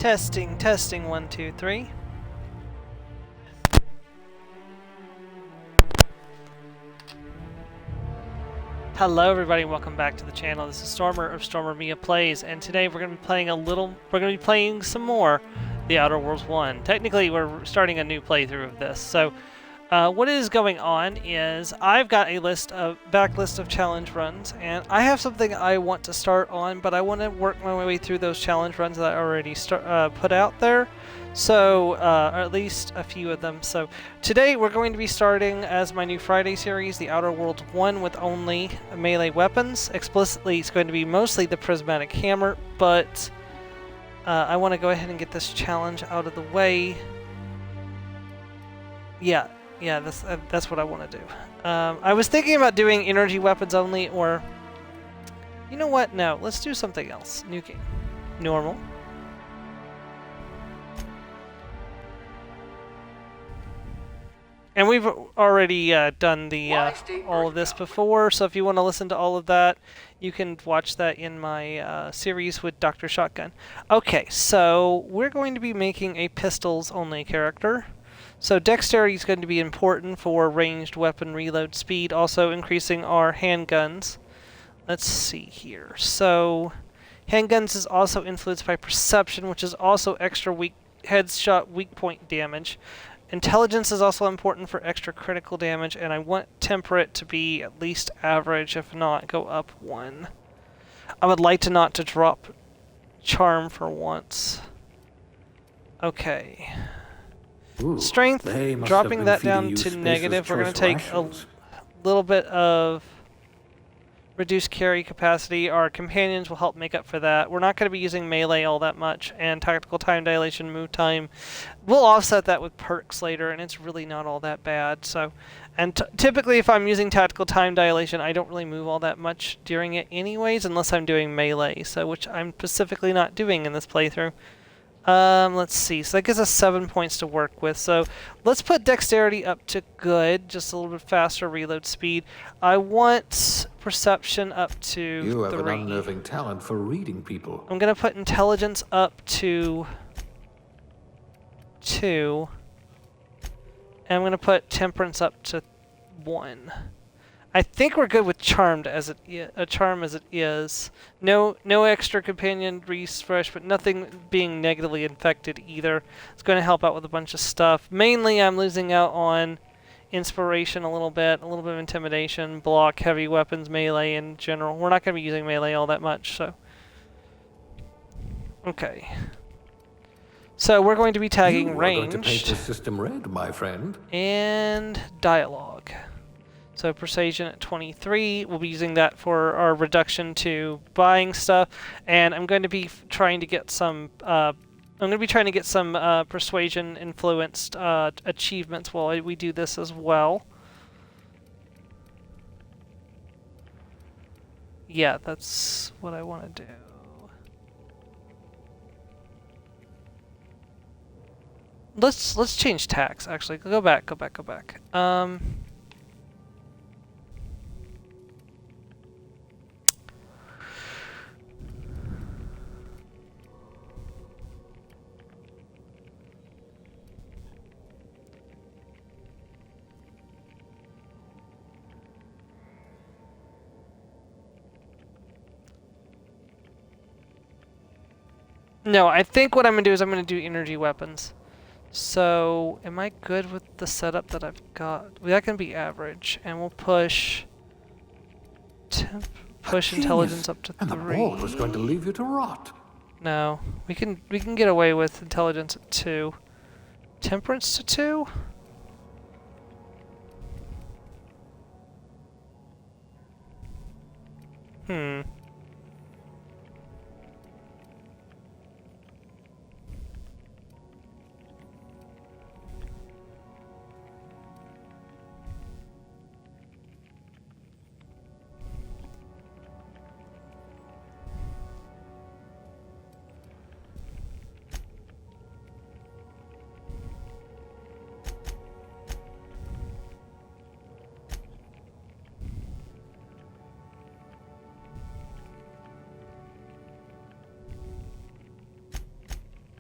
Testing, testing, 1, 2, 3. Hello everybody, and welcome back to the channel. This is Stormer of Stormer Mia Plays, and today we're going to be playing some more The Outer Worlds 1. Technically, we're starting a new playthrough of this. So, what is going on is I've got a backlist of challenge runs, and I have something I want to start on, but I want to work my way through those challenge runs that I already put out there. So, or at least a few of them. So, today we're going to be starting as my new Friday series, The Outer Worlds 1, with only melee weapons. Explicitly, it's going to be mostly the prismatic hammer, but I want to go ahead and get this challenge out of the way. Yeah, that's what I want to do. I was thinking about doing energy weapons only, or... You know what? No, let's do something else. New game. Normal. And we've already done the all of this before, so if you want to listen to all of that, you can watch that in my series with Dr. Shotgun. Okay, so we're going to be making a pistols-only character. So dexterity is going to be important for ranged weapon reload speed, also increasing our handguns. Let's see here. So handguns is also influenced by perception, which is also extra headshot weak point damage. Intelligence is also important for extra critical damage, and I want temperate to be at least average, if not go up 1. I would like to not to drop charm for once. Okay. Ooh, Strength, dropping that down to negative. We're going to take a little bit of reduced carry capacity. Our companions will help make up for that. We're not going to be using melee all that much, and tactical time dilation, move time. We'll offset that with perks later, and it's really not all that bad. So, and typically if I'm using tactical time dilation, I don't really move all that much during it anyways, unless I'm doing melee, so which I'm specifically not doing in this playthrough. Let's see. So that gives us 7 points to work with. So let's put dexterity up to good, just a little bit faster reload speed. I want perception up to 3. You have an unnerving talent for reading people. I'm going to put intelligence up to 2. And I'm going to put temperance up to 1. I think we're good with charm as it is. No extra companion refresh, but nothing being negatively infected either. It's going to help out with a bunch of stuff. Mainly, I'm losing out on inspiration a little bit of intimidation, block, heavy weapons, melee in general. We're not going to be using melee all that much, so. Okay. So we're going to be tagging range. You are going to paint the system red, my friend. And dialogue. So persuasion at 23, we'll be using that for our reduction to buying stuff, and I'm going to be trying to get some. Persuasion influenced achievements while we do this as well. Yeah, that's what I want to do. Let's change tax. Actually, go back. No, I think what I'm going to do is I'm going to do energy weapons. So, am I good with the setup that I've got? That can be average, and we'll push intelligence up to 3. And the board was going to leave you to rot. No, we can get away with intelligence at 2. Temperance to 2?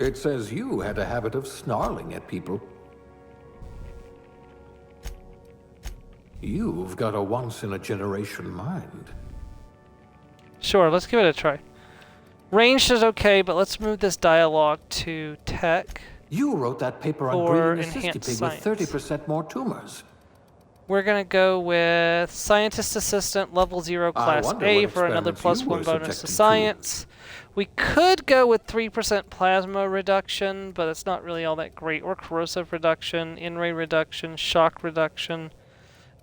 It says you had a habit of snarling at people. You've got a once-in-a-generation mind. Sure, let's give it a try. Ranged is okay, but let's move this dialogue to tech. You wrote that paper on For breeding a enhanced cystipig with science. 30% more tumors. We're gonna go with scientist assistant level 0 class wonder A what for another experiments you +1 were bonus to subjected to. science. We could go with 3% plasma reduction, but it's not really all that great. Or corrosive reduction, in-ray reduction, shock reduction.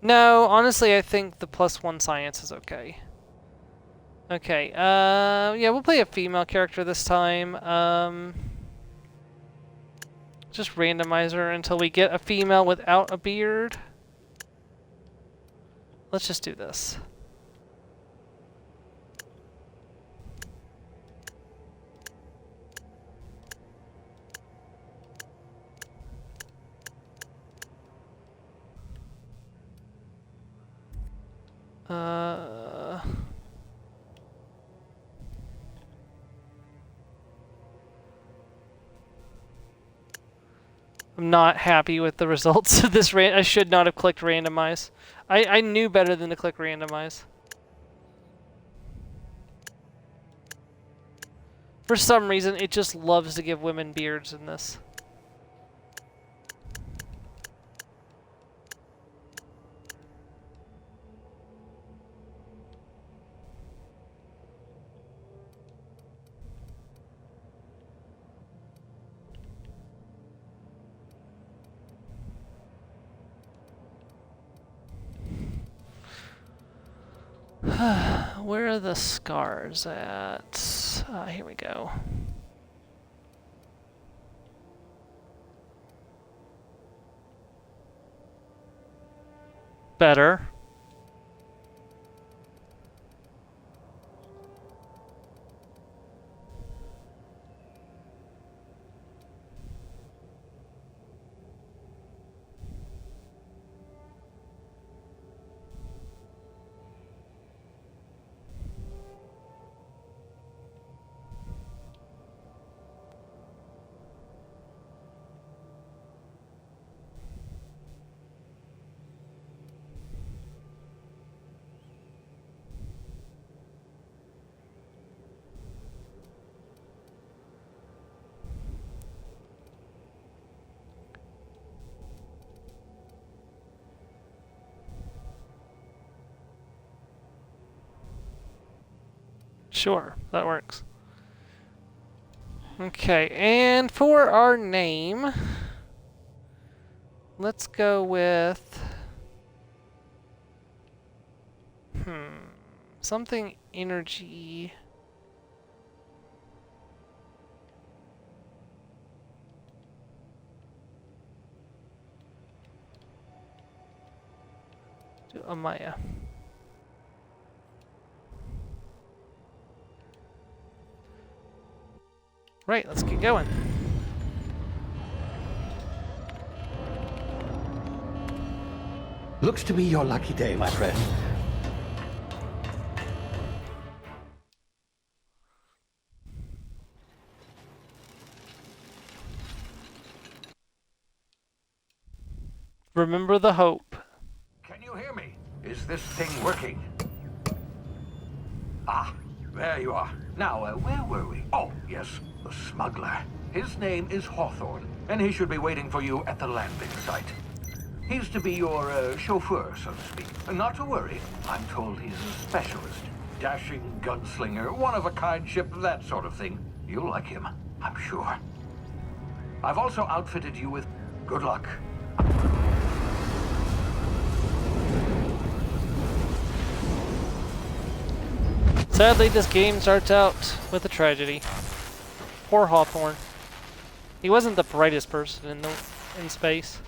No, honestly, I think the +1 science is okay. Okay, yeah, we'll play a female character this time. Just randomize her until we get a female without a beard. Let's just do this. I'm not happy with the results of this. I should not have clicked randomize. I knew better than to click randomize. For some reason, it just loves to give women beards in this. Where are the scars at? Here we go. Better. Sure, that works. Okay, and for our name, let's go with something energy. To Amaya. Right, let's get going. Looks to be your lucky day, my friend. Remember the hope. Can you hear me? Is this thing working? Ah, there you are. Now, where were we? Oh, yes, the smuggler. His name is Hawthorne, and he should be waiting for you at the landing site. He's to be your chauffeur, so to speak. Not to worry. I'm told he's a specialist. Dashing gunslinger, one-of-a-kind ship, that sort of thing. You'll like him, I'm sure. I've also outfitted you with good luck. Sadly, this game starts out with a tragedy. Poor Hawthorne. He wasn't the brightest person in space.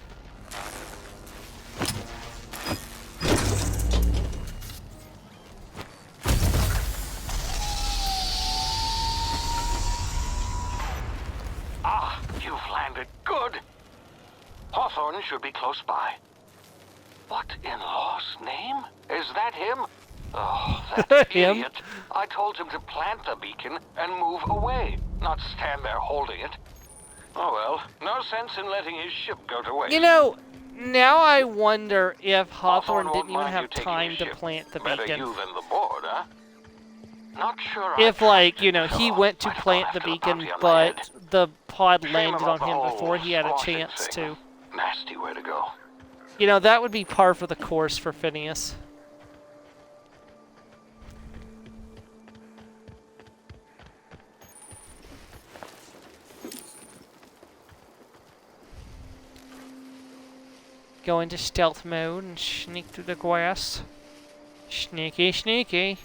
Ah, you've landed. Good. Hawthorne should be close by. What in law's name? Is that him? Oh, that Him? idiot. I told him to plant the beacon and move away, not stand there holding it. Oh well, no sense in letting his ship go to waste. You know, now I wonder if Hawthorne won't didn't even mind have you taking time his to ship. plant the Better beacon. you than the board, huh? Not sure. If, like, you know, Sure, he went to might as well plant the have got a beacon, bounty on my but head. the pod Shame landed about on the him whole before he had a squashing chance thing. to. Nasty way to go. You know, that would be par for the course for Phineas. Go into stealth mode and sneak through the grass. Sneaky, sneaky.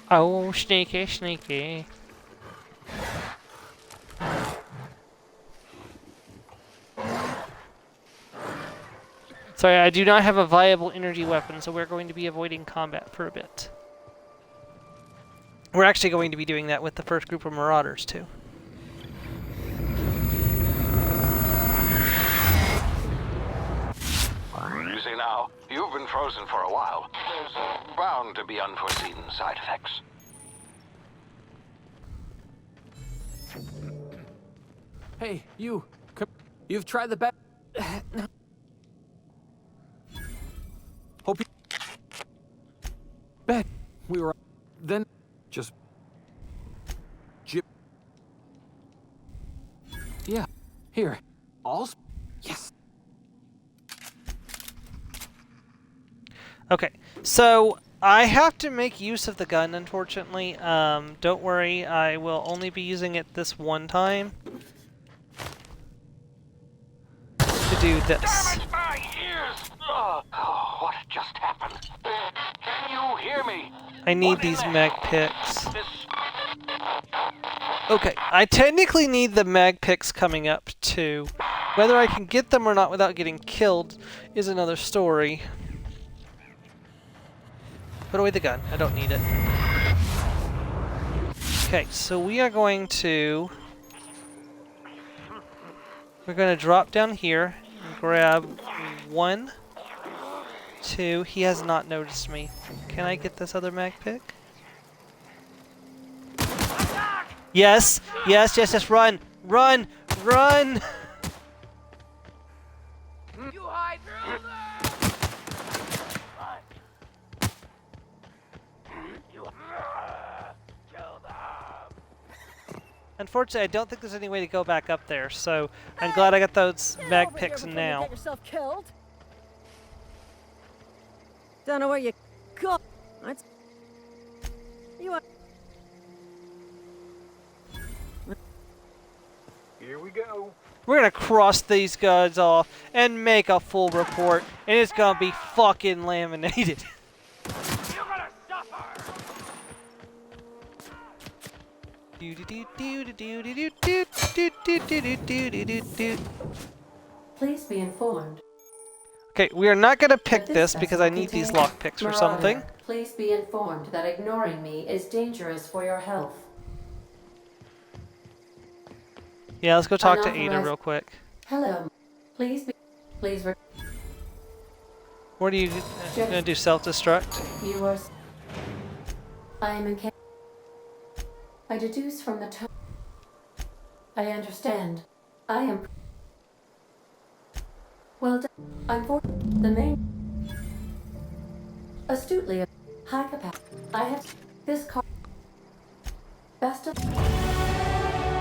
Oh, sneaky, sneaky. Sorry, I do not have a viable energy weapon, so we're going to be avoiding combat for a bit. We're actually going to be doing that with the first group of Marauders, too. You see now, you've been frozen for a while. There's bound to be unforeseen side effects. Hey, you. You've tried the best. Hope you. Bet we were. Then just. Jip. Yeah. Here. All. Yes. Okay, so I have to make use of the gun, unfortunately. Don't worry, I will only be using it this one time to do this. Damn it, my ears! Oh, what just happened? Can you hear me? I need What in these the mag hell? picks. This... Okay, I technically need the mag picks coming up too. Whether I can get them or not without getting killed is another story. Put away the gun. I don't need it. Okay, so we are going to... We're going to drop down here and grab 1, 2. He has not noticed me. Can I get this other mag pick? Yes! Yes, yes, yes, run! Run! Run! You hide through there. Unfortunately, I don't think there's any way to go back up there, so I'm glad I got those mag Over here picks before you now. Get yourself killed. Don't know where you go. That's you. Here we go. We're gonna cross these guys off and make a full report, and it's gonna be fucking laminated. You're gonna suffer! Please be informed. Okay, we are not gonna pick that this because I need these lock picks or something. Please be informed that ignoring me is dangerous for your health. Yeah, let's go talk to Ada Unauthorized- real quick. Hello. Please be. Please. What are you gonna do? Self-destruct? You are. I am in. I deduce from the tone. I understand. I am. Well done. I'm for the main. Astutely. High capacity. I have this car. Best of.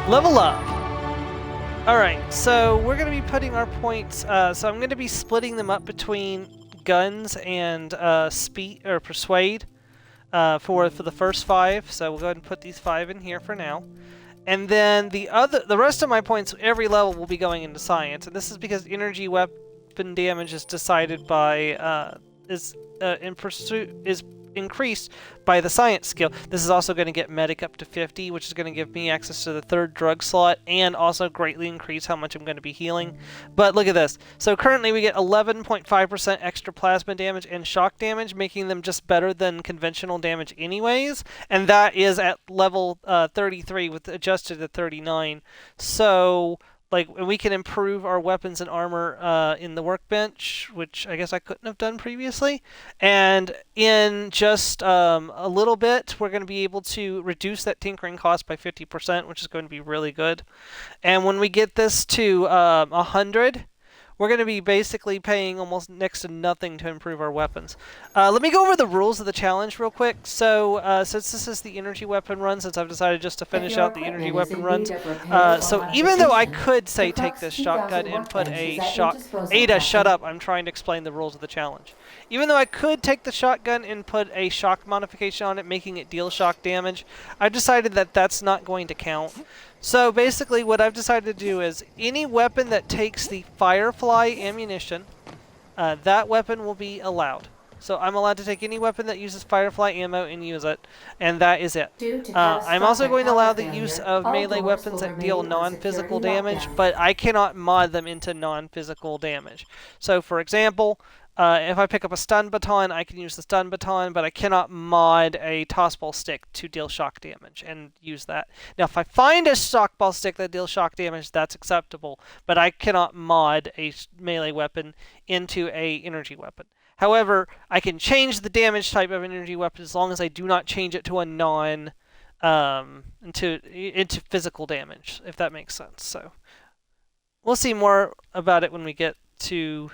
Level up! Alright, so we're going to be putting our points, so I'm going to be splitting them up between guns and speed or persuade for the first 5. So we'll go ahead and put these 5 in here for now. And then the rest of my points, every level will be going into science, and this is because energy weapon damage is decided by is increased by the science skill. This is also going to get medic up to 50, which is going to give me access to the 3rd drug slot and also greatly increase how much I'm going to be healing. But look at this. So currently we get 11.5% extra plasma damage and shock damage, making them just better than conventional damage anyways, and that is at level 33 with adjusted to 39. So Like, we can improve our weapons and armor in the workbench, which I guess I couldn't have done previously. And in just a little bit, we're going to be able to reduce that tinkering cost by 50%, which is going to be really good. And when we get this to 100, we're going to be basically paying almost next to nothing to improve our weapons. Let me go over the rules of the challenge real quick. So, since this is the energy weapon run, since I've decided just to finish out the energy weapon runs, so even though I could say take this shotgun and put a shot... Ada, shut up! I'm trying to explain the rules of the challenge. Even though I could take the shotgun and put a shock modification on it, making it deal shock damage, I've decided that that's not going to count. So basically what I've decided to do is any weapon that takes the Firefly ammunition, that weapon will be allowed. So I'm allowed to take any weapon that uses Firefly ammo and use it, and that is it. I'm also going to allow the use of melee weapons that deal non-physical damage, but I cannot mod them into non-physical damage. So for example, if I pick up a stun baton, I can use the stun baton, but I cannot mod a tossball stick to deal shock damage and use that. Now, if I find a shockball stick that deals shock damage, that's acceptable, but I cannot mod a melee weapon into a energy weapon. However, I can change the damage type of an energy weapon as long as I do not change it to a into physical damage, if that makes sense. So we'll see more about it when we get to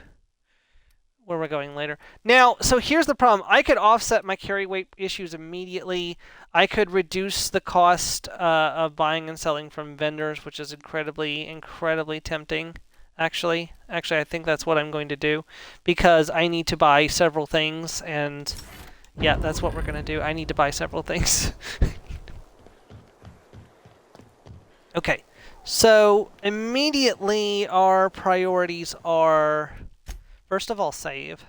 where we're going later. Now, so here's the problem. I could offset my carry weight issues immediately. I could reduce the cost of buying and selling from vendors, which is incredibly, incredibly tempting. Actually, I think that's what I'm going to do, because I need to buy several things, and yeah, that's what we're going to do. I need to buy several things. Okay, so immediately our priorities are, first of all, save.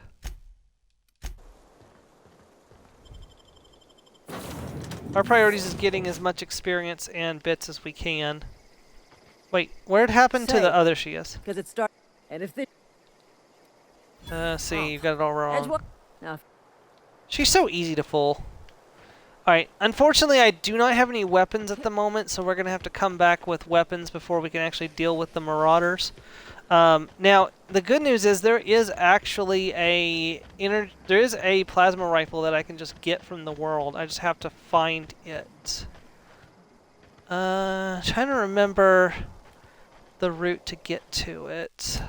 Our priorities is getting as much experience and bits as we can. Wait, where'd happen to the other she is? Because it starts. And if they. See, you got it all wrong. No. She's so easy to fool. Alright, unfortunately I do not have any weapons at the moment, so we're going to have to come back with weapons before we can actually deal with the marauders. Now, the good news is there is actually there is a plasma rifle that I can just get from the world. I just have to find it. Trying to remember the route to get to it.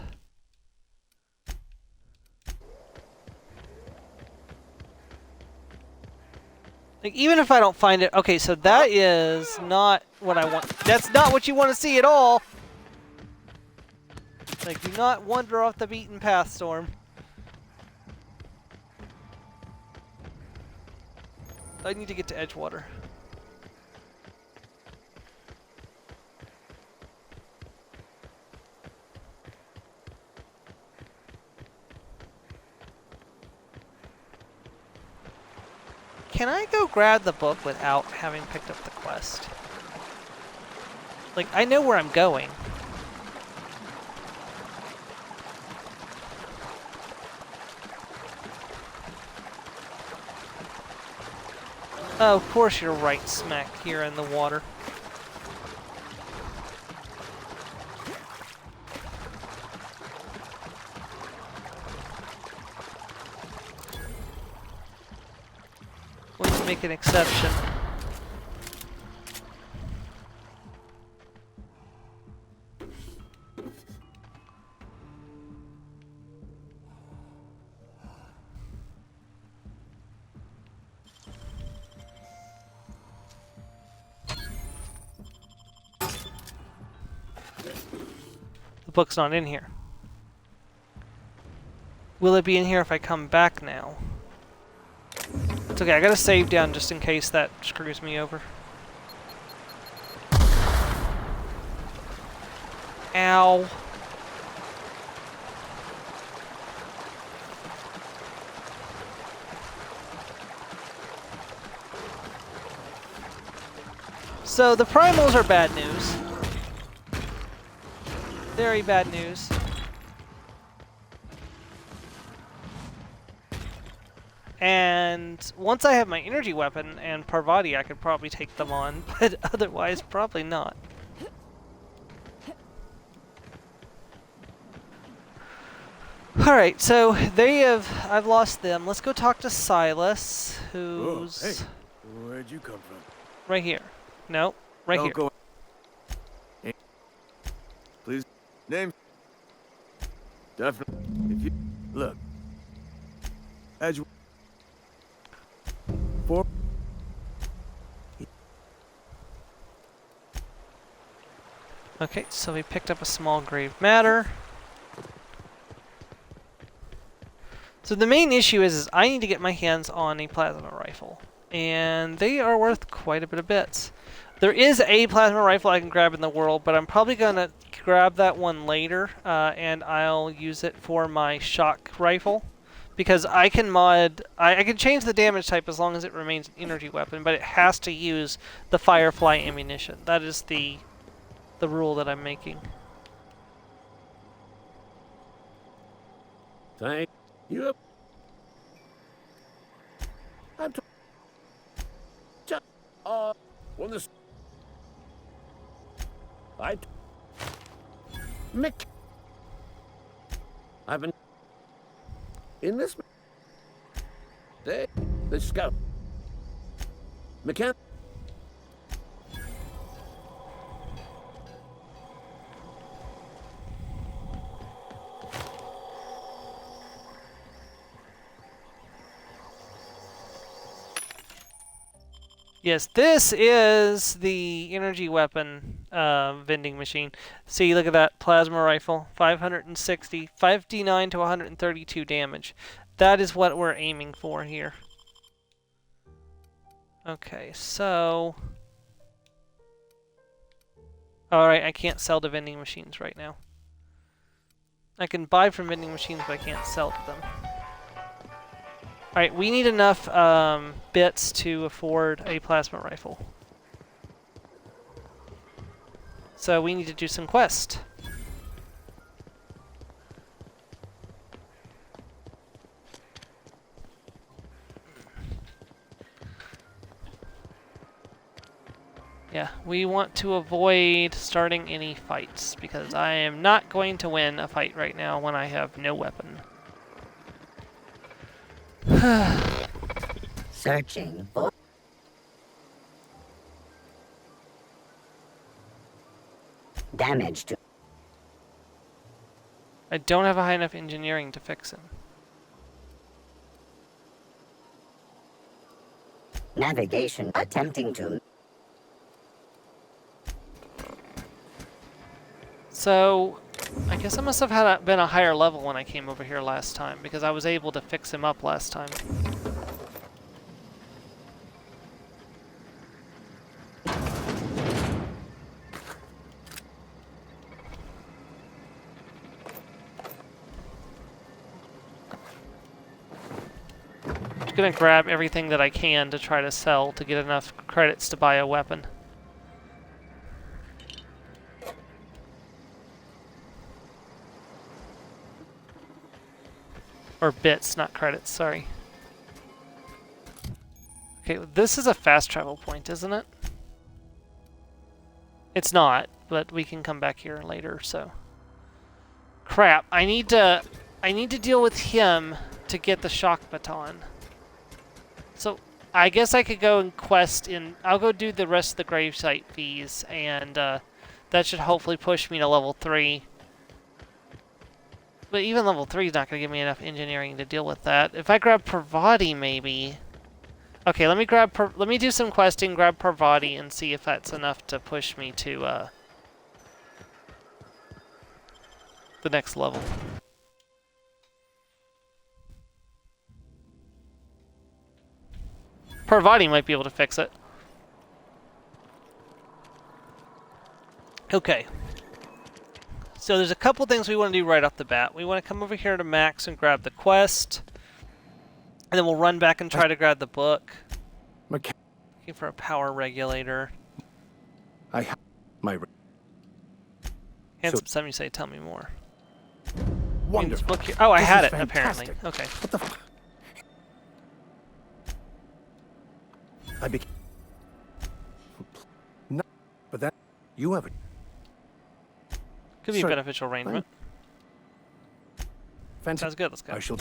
Like, even if I don't find it, okay, so that is not what I want. That's not what you want to see at all. Like, do not wander off the beaten path, Storm. I need to get to Edgewater. Can I go grab the book without having picked up the quest? Like, I know where I'm going. Oh, of course you're right smack here in the water. Going to make an exception. The book's not in here. Will it be in here if I come back now? It's okay, I gotta save down just in case that screws me over. Ow. So the primals are bad news. Very bad news. And once I have my energy weapon and Parvati, I could probably take them on, but otherwise, probably not. All right, so I've lost them. Let's go talk to Silas, Whoa, who's hey, where'd you come from? right here. No, right Don't here. go. Hey, please, name. Definitely. If you look, as you for. Okay, so we picked up a small grave matter. So the main issue is I need to get my hands on a plasma rifle, and they are worth quite a bit of bits. There is a plasma rifle I can grab in the world, but I'm probably going to grab that one later, and I'll use it for my shock rifle. Because I can mod, I can change the damage type as long as it remains an energy weapon, but it has to use the Firefly ammunition. That is the rule that I'm making. Thank you. I'm just when this I Mick. I've been in this day. The scout. Mechan. Yes, this is the energy weapon vending machine. See, look at that plasma rifle, 560, 5d9 to 132 damage. That is what we're aiming for here. Okay, so... Alright, I can't sell to vending machines right now. I can buy from vending machines, but I can't sell to them. Alright, we need enough bits to afford a plasma rifle. So we need to do some quests. Yeah, we want to avoid starting any fights, because I am not going to win a fight right now when I have no weapon. Searching for damage to I don't have a high enough engineering to fix him. navigation. Attempting to So, I guess I must have had been a higher level when I came over here last time, because I was able to fix him up last time. I'm gonna grab everything that I can to try to sell to get enough credits to buy a weapon. Or bits, not credits, sorry. Okay, this is a fast travel point, isn't it? It's not, but we can come back here later, so. Crap, I need to deal with him to get the shock baton. So, I guess I could go and quest in... I'll go do the rest of the gravesite fees, and that should hopefully push me to level 3. But even level 3 is not going to give me enough engineering to deal with that. If I grab Parvati, maybe... Okay, let me do some questing, grab Parvati, and see if that's enough to push me to the next level. Parvati might be able to fix it. Okay. So there's a couple things we want to do right off the bat. We want to come over here to Max and grab the quest. And then we'll run back and try to grab the book. Looking for a power regulator. Handsome Some, you say, tell me more. Wonderful. Book here. Oh, I This had is it, apparently. fantastic. Okay. What the No, but that you have a Could be a Sir, beneficial arrangement. Sounds good. Let's go. I shall.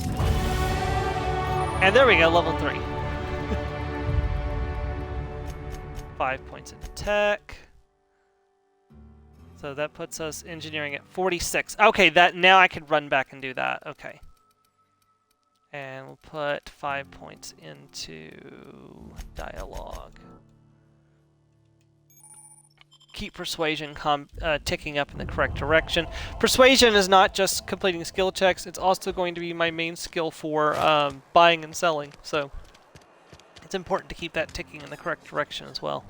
And there we go, level 3. 5 points in tech. So that puts us engineering at 46. Okay, that now I can run back and do that. Okay. And we'll put 5 points into dialogue. Keep persuasion ticking up in the correct direction. Persuasion is not just completing skill checks, it's also going to be my main skill for buying and selling. So it's important to keep that ticking in the correct direction as well.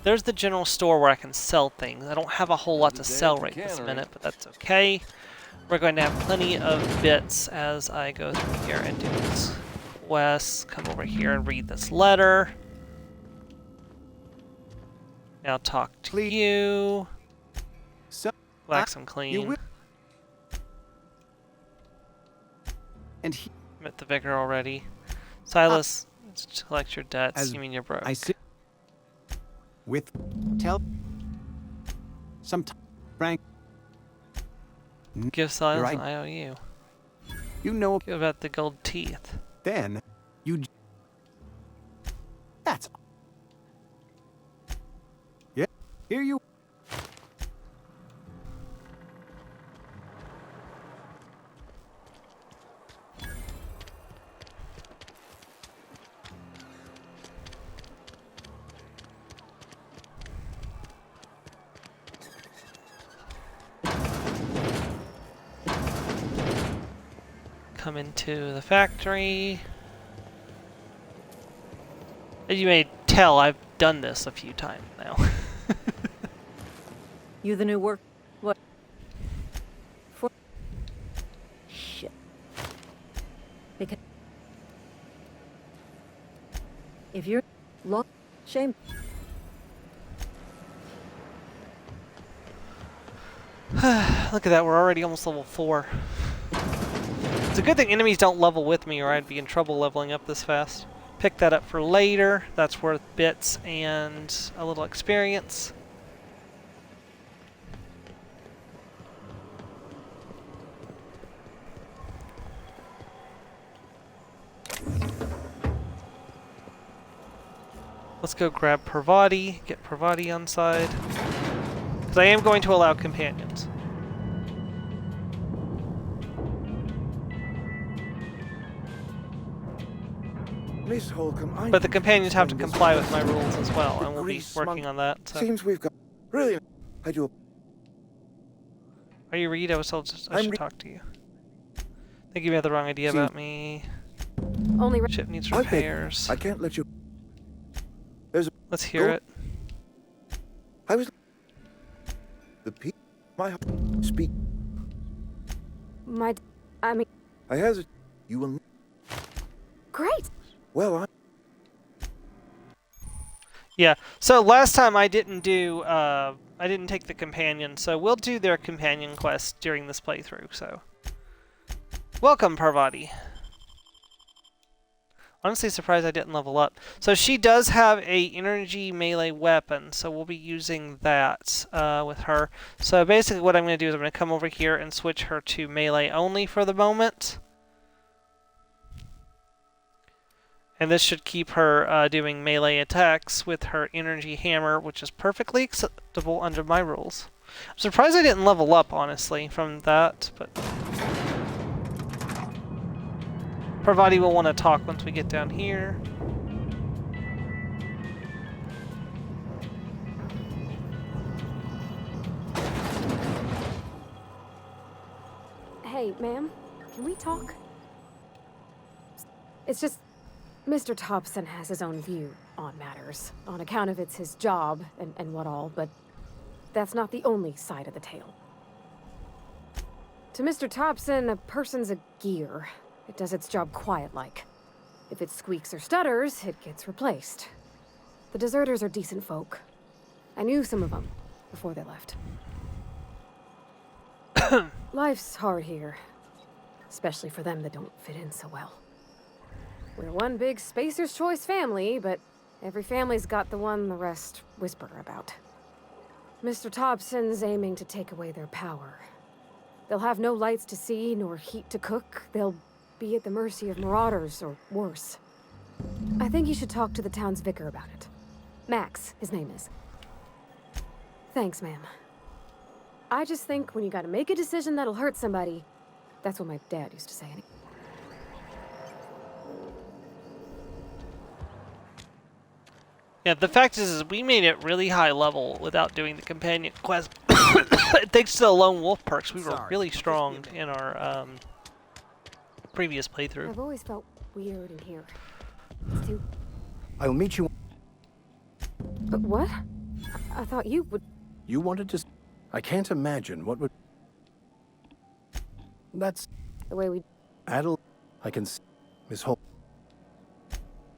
There's the general store where I can sell things. I don't have a whole lot to sell right this minute, but that's okay. We're going to have plenty of bits as I go through here and do this quest. Come over here and read this letter. Now talk to you. So, Wax them clean. And he, Met the vicar already. Silas, let's collect your debts. as You mean you're broke. I see. With tell. Some Frank. Give Silas right. an IOU. You know. Give about the gold teeth. Then you. That's. Yeah. Here you. Come into the factory. As you may tell, I've done this a few times now. You the new work? What? For? Shit. Because if you're long, shame. Look at that, we're already almost level 4. It's a good thing enemies don't level with me or I'd be in trouble leveling up this fast. Pick that up for later. That's worth bits and a little experience. Let's go grab Parvati, get Parvati on side. Because I am going to allow companions. Miss Haylcon, But the companions have to comply with my rules as well, and we'll be working on that. So. Seems we've got. Really, I do. Are you Reed? I should talk to you. I think you had the wrong idea about me. Only Ship needs repairs. I can't let you. Let's hear it. I was. The pe. My speak. I mean, I hesitate. You will. great. Well, Yeah. So last time I didn't do. I didn't take the companion, so we'll do their companion quest during this playthrough. So, welcome, Parvati. Honestly surprised I didn't level up. So she does have a energy melee weapon, so we'll be using that with her. So basically what I'm going to do is I'm going to come over here and switch her to melee only for the moment. And this should keep her doing melee attacks with her energy hammer, which is perfectly acceptable under my rules. I'm surprised I didn't level up, honestly, from that, but... Parvati will want to talk once we get down here. Hey, ma'am, can we talk? It's just, Mr. Thompson has his own view on matters, on account of it's his job and what all, but that's not the only side of the tale. To Mr. Thompson, a person's a gear. It does its job quiet-like. If it squeaks or stutters, it gets replaced. The deserters are decent folk. I knew some of them before they left. Life's hard here, especially for them that don't fit in so well. We're one big Spacer's Choice family, but every family's got the one the rest whisper about. Mr. Thompson's aiming to take away their power. They'll have no lights to see, nor heat to cook. They'll be at the mercy of marauders, or worse. I think you should talk to the town's vicar about it. Max, his name is. Thanks, ma'am. I just think when you gotta make a decision that'll hurt somebody, that's what my dad used to say. Yeah, the fact is we made it really high level without doing the companion quest. Thanks to the lone wolf perks, we were really strong in our previous playthrough. I've always felt weird in here. It's too... I'll meet you. But what? I thought you would... You wanted to... I can't imagine what would... That's... The way we... Adel... I can see... Miss Holt...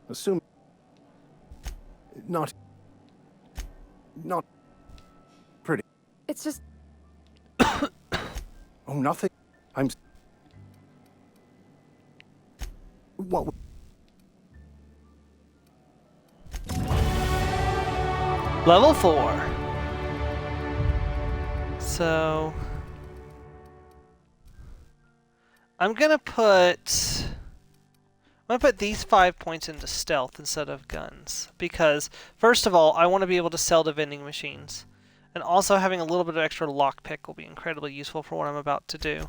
Assume... Not... Pretty. It's just... Oh, nothing. I'm... What... Level 4. So... I'm gonna put these 5 points into stealth instead of guns. Because, first of all, I want to be able to sell to vending machines. And also having a little bit of extra lockpick will be incredibly useful for what I'm about to do.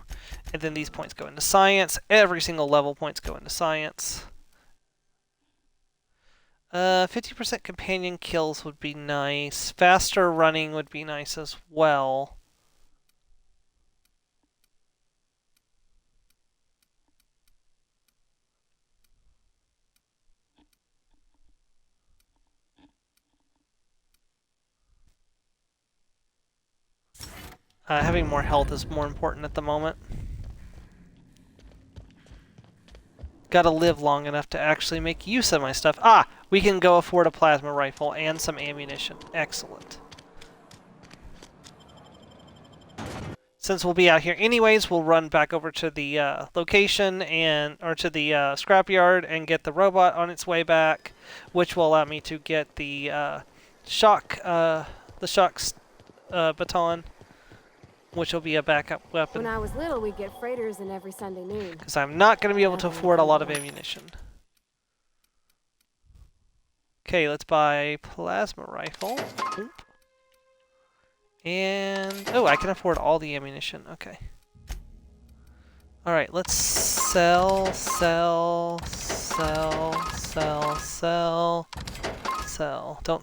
And then these points go into science. Every single level points go into science. 50% companion kills would be nice. Faster running would be nice as well. Having more health is more important at the moment. Gotta live long enough to actually make use of my stuff. Ah! We can go afford a plasma rifle and some ammunition. Excellent. Since we'll be out here anyways, we'll run back over to the location or to the scrapyard and get the robot on its way back, which will allow me to get the shock baton, which will be a backup weapon. When I was little, we'd get freighters in every Sunday noon. Because I'm not going to be able to afford a lot of ammunition. Okay, let's buy plasma rifle. Oop. And... oh, I can afford all the ammunition. Okay. Alright, let's sell. Don't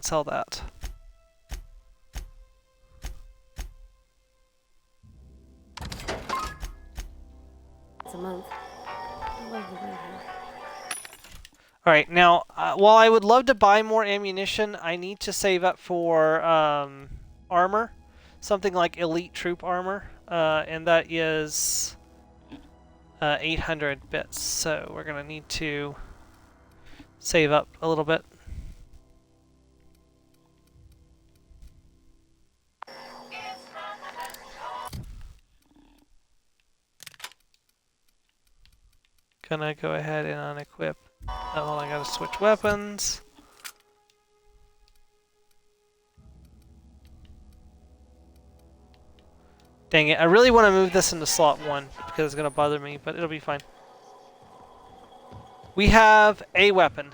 sell that. It's a month. I love the way here. Alright, now, while I would love to buy more ammunition, I need to save up for armor. Something like elite troop armor. And that is 800 bits. So we're going to need to save up a little bit. Gonna go ahead and unequip. Oh, I gotta switch weapons. Dang it, I really want to move this into slot 1 because it's gonna bother me, but it'll be fine. We have a weapon.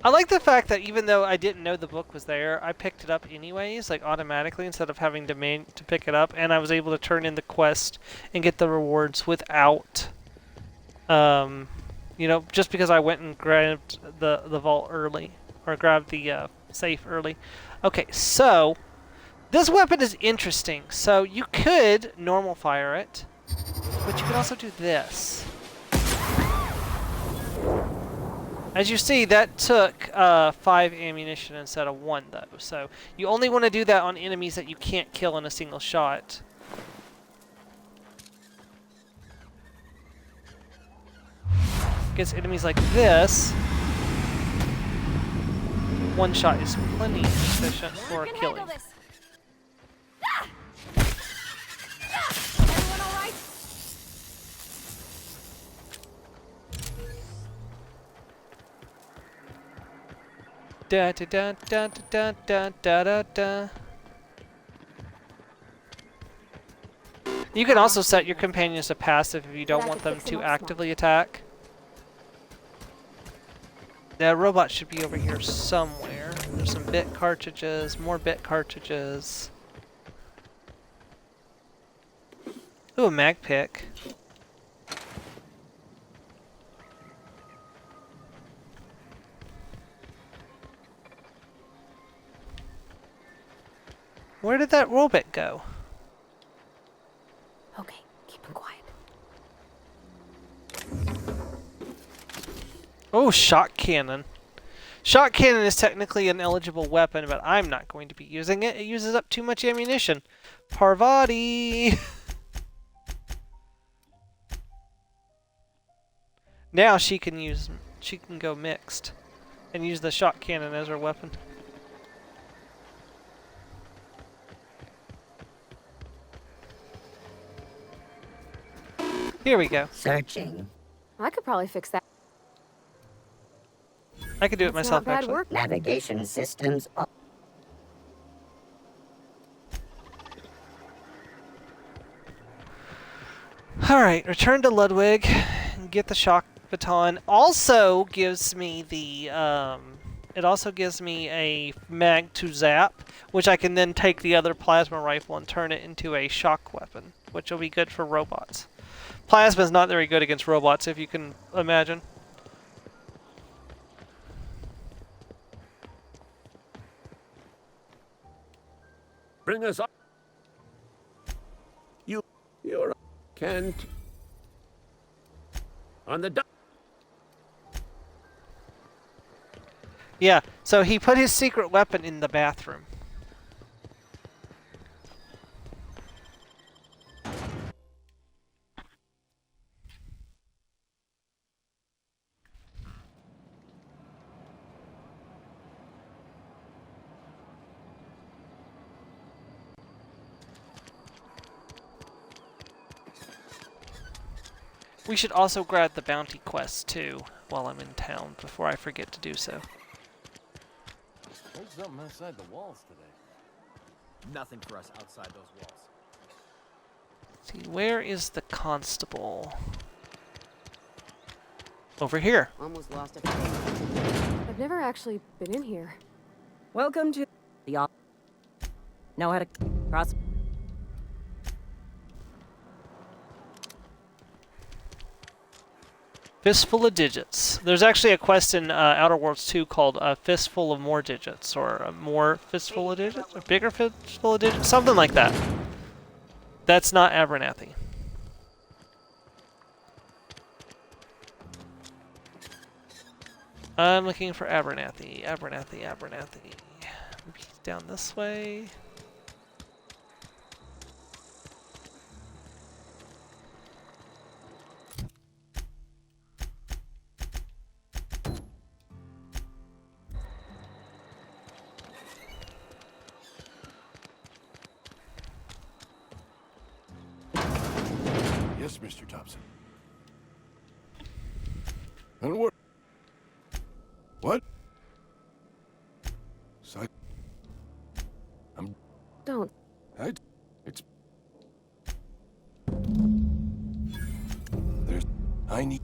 I like the fact that even though I didn't know the book was there, I picked it up anyways, like automatically, instead of having to pick it up, and I was able to turn in the quest and get the rewards without, you know, just because I went and grabbed the vault early, or grabbed the safe early. Okay, so this weapon is interesting. So you could normal fire it, but you could also do this. As you see, that took 5 ammunition instead of 1, though. So you only want to do that on enemies that you can't kill in a single shot. Against enemies like this, 1 shot is plenty sufficient for killing. Everyone all right? Da da da da da da da da da. You can also set your companions to passive if you don't want them to actively attack. The robot should be over here somewhere. There's some bit cartridges, more bit cartridges. Ooh, a mag pick. Where did that robot go? Okay, keep him quiet. Oh, shock cannon. Shock cannon is technically an eligible weapon, but I'm not going to be using it. It uses up too much ammunition. Parvati! Now she can go mixed and use the shock cannon as her weapon. Here we go. Searching. I could probably fix that. I could do it That's myself, not bad actually. work. Navigation systems. Alright, return to Ludwig and get the shock baton. Also gives me the, it also gives me a mag to zap, which I can then take the other plasma rifle and turn it into a shock weapon, which will be good for robots. Plasma's not very good against robots, if you can imagine. Bring us up. You're can't. On the dock. Yeah, so he put his secret weapon in the bathroom. We should also grab the bounty quest too while I'm in town before I forget to do so. There's something outside the walls today. Nothing for us outside those walls. See, where is the constable? Over here. Almost lost it. I've never actually been in here. Welcome to the know how to cross. Fistful of digits. There's actually a quest in Outer Worlds 2 called a Fistful of More Digits, or a More Fistful of Digits, or Bigger Fistful of Digits, something like that. That's not Abernathy. I'm looking for Abernathy. Abernathy. Maybe he's down this way. Yes, Mr. Thompson. And what? What? Don't. I need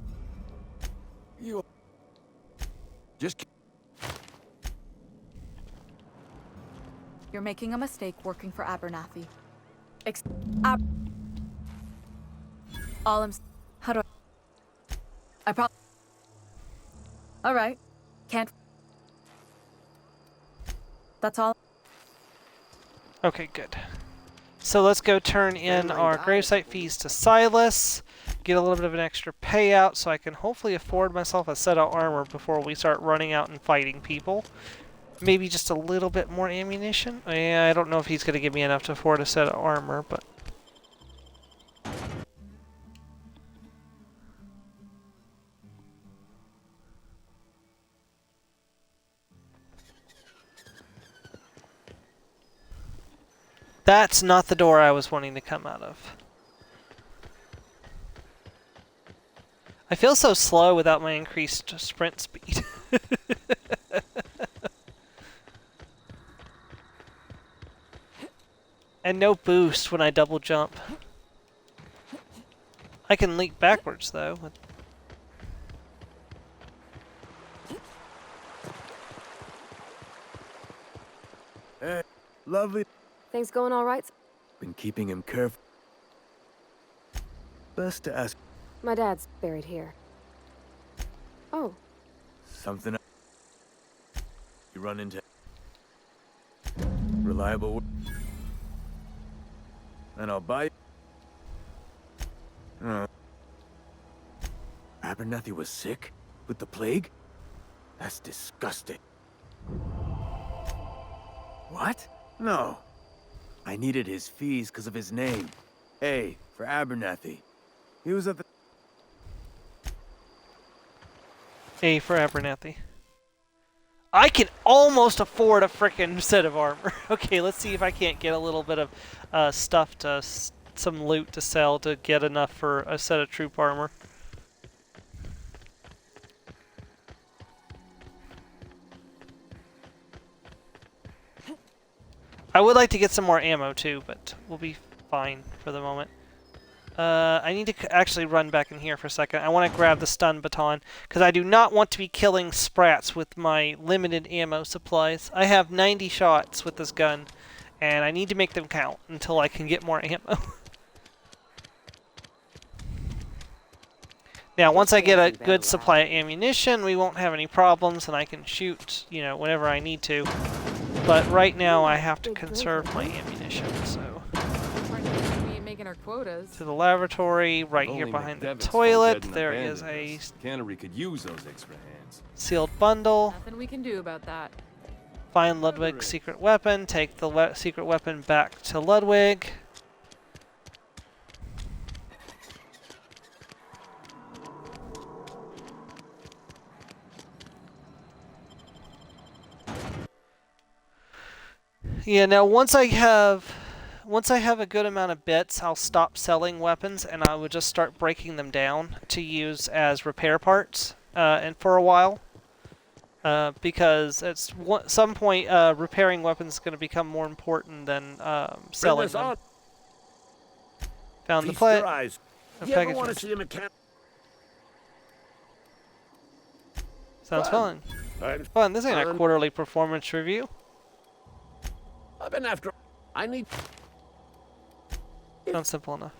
you. Just. You're making a mistake working for Abernathy. All I'm. How do I probably. All right. Can't. That's all. Okay, good. So let's go turn in our gravesite fees to Silas, get a little bit of an extra payout so I can hopefully afford myself a set of armor before we start running out and fighting people. Maybe just a little bit more ammunition. Yeah, I don't know if he's going to give me enough to afford a set of armor, but... That's not the door I was wanting to come out of. I feel so slow without my increased sprint speed. And no boost when I double jump. I can leap backwards though. Hey, lovely. Things going all right? Been keeping him careful. Best to ask My dad's buried here. Oh, something. You run into reliable, and I'll buy. Abernathy was sick with the plague? That's disgusting. What? No. I needed his fees because of his name. A for Abernathy. He was at the... A for Abernathy. I can almost afford a frickin' set of armor. Okay, let's see if I can't get a little bit of stuff to... some loot to sell to get enough for a set of troop armor. I would like to get some more ammo too, but we'll be fine for the moment. I need to actually run back in here for a second. I want to grab the stun baton, because I do not want to be killing sprats with my limited ammo supplies. I have 90 shots with this gun, and I need to make them count until I can get more ammo. Now, once I get a good supply of ammunition, we won't have any problems, and I can shoot, you know, whenever I need to. But right now, I have to conserve my ammunition, so... Making our quotas. To the lavatory, right here behind the toilet, there is a... Cannery could use those extra hands. Sealed bundle. Nothing we can do about that. Find Ludwig's secret weapon, take the secret weapon back to Ludwig. Yeah, now once I have a good amount of bits, I'll stop selling weapons and I would just start breaking them down to use as repair parts and for a while. Because at some point, repairing weapons is going to become more important than selling them. Found the plate. You ever want to see a mechanic? Sounds fun. Fun. This ain't a quarterly performance review. I've been after... I need... Sounds simple enough.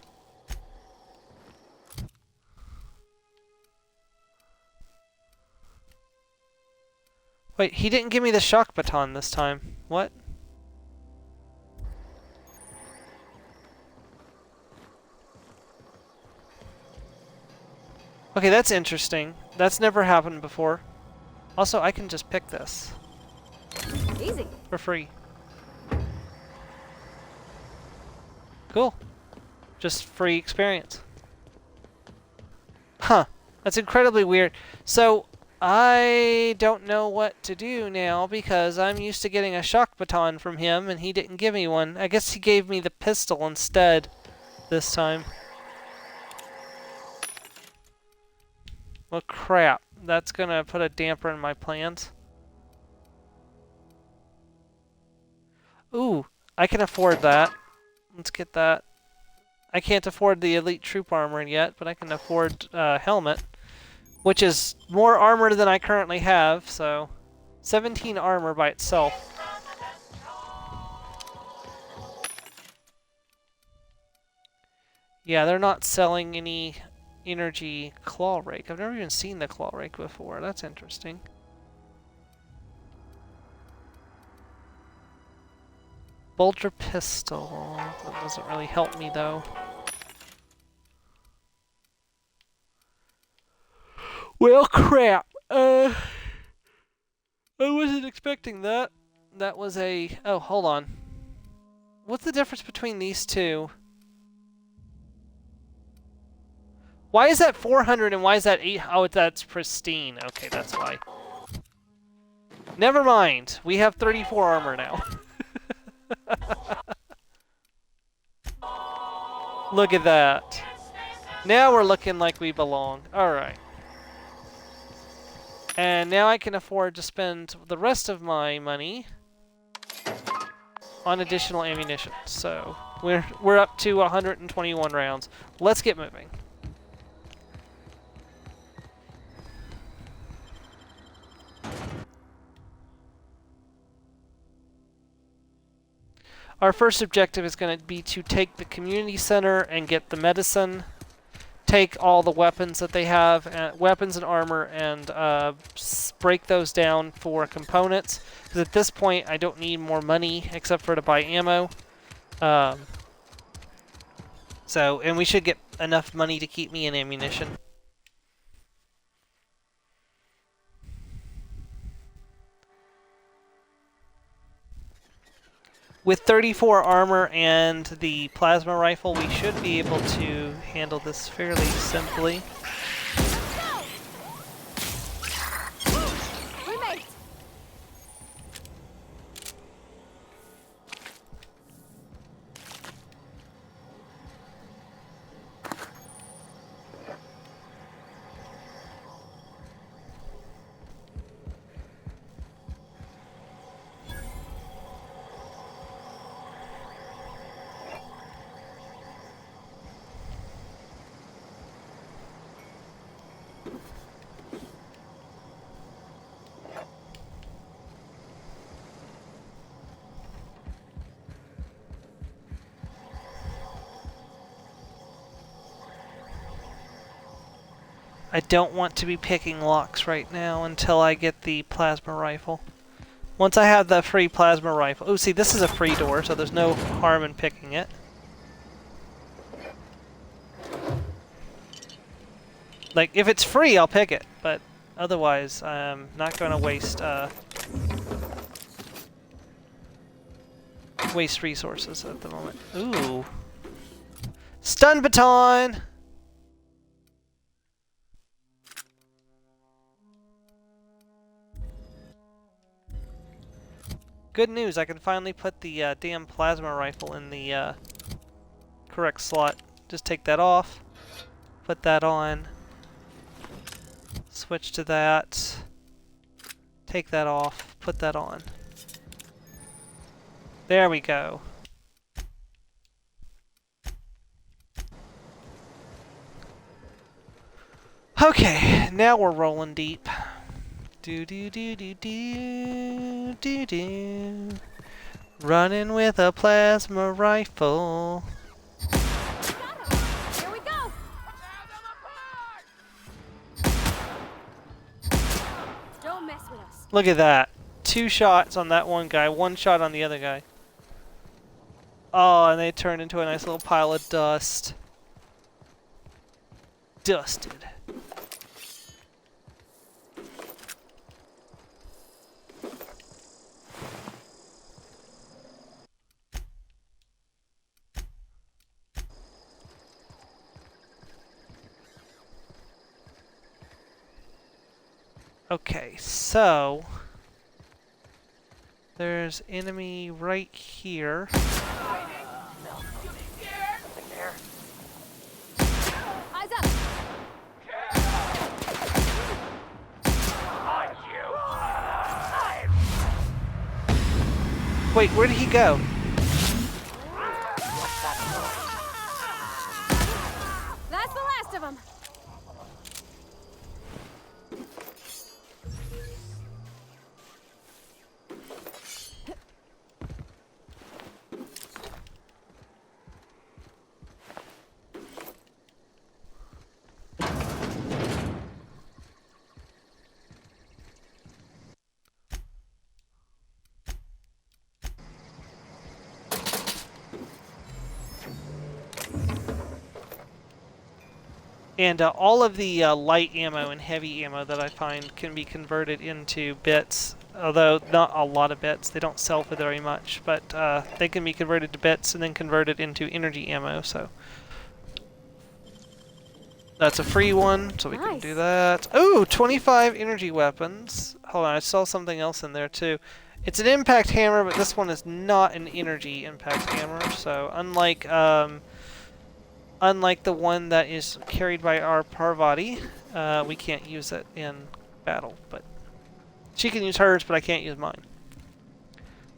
Wait, he didn't give me the shock baton this time. What? Okay, that's interesting. That's never happened before. Also, I can just pick this. easy. For free. Cool. Just free experience. Huh. That's incredibly weird. So, I don't know what to do now because I'm used to getting a shock baton from him and he didn't give me one. I guess he gave me the pistol instead this time. Well, crap. That's gonna put a damper in my plans. Ooh, I can afford that. Let's get that. I can't afford the elite troop armor yet, but I can afford helmet, which is more armor than I currently have, so 17 armor by itself. Yeah, they're not selling any energy claw rake. I've never even seen the claw rake before. That's interesting. Bolter pistol. That doesn't really help me though. Well, crap. I wasn't expecting that. That was a... Oh, hold on. What's the difference between these two? Why is that 400 and why is that 8? Oh, that's pristine. Okay, that's why. Never mind. We have 34 armor now. Look at that. Now we're looking like we belong. Alright. And now I can afford to spend the rest of my money on additional ammunition. So we're up to 121 rounds. Let's get moving. Our first objective is going to be to take the community center and get the medicine. Take all the weapons that they have, weapons and armor, and break those down for components. Because at this point, I don't need more money except for to buy ammo. And we should get enough money to keep me in ammunition. With 34 armor and the plasma rifle, we should be able to handle this fairly simply. I don't want to be picking locks right now until I get the plasma rifle. Once I have the free plasma rifle... Oh, see, this is a free door, so there's no harm in picking it. Like, if it's free, I'll pick it, but otherwise, I'm not going to waste resources at the moment. Ooh. Stun baton! Good news, I can finally put the damn plasma rifle in the correct slot. Just take that off, put that on, switch to that, take that off, put that on. There we go. Okay, now we're rolling deep. Do do do do do do do. Running with a plasma rifle. Here we go. Don't mess with us. Look at that. 2 shots on that one guy, 1 shot on the other guy. Oh, and they turned into a nice little pile of dust. Dusted. Okay, so there's enemy right here. Eyes up. Wait, where did he go? That's the last of them. And all of the light ammo and heavy ammo that I find can be converted into bits, although not a lot of bits. They don't sell for very much, but they can be converted to bits and then converted into energy ammo, so that's a free one, so we can do that. Ooh, 25 energy weapons. Hold on, I saw something else in there too. It's an impact hammer, but this one is not an energy impact hammer, so unlike the one that is carried by our Parvati, we can't use it in battle, but she can use hers, but I can't use mine.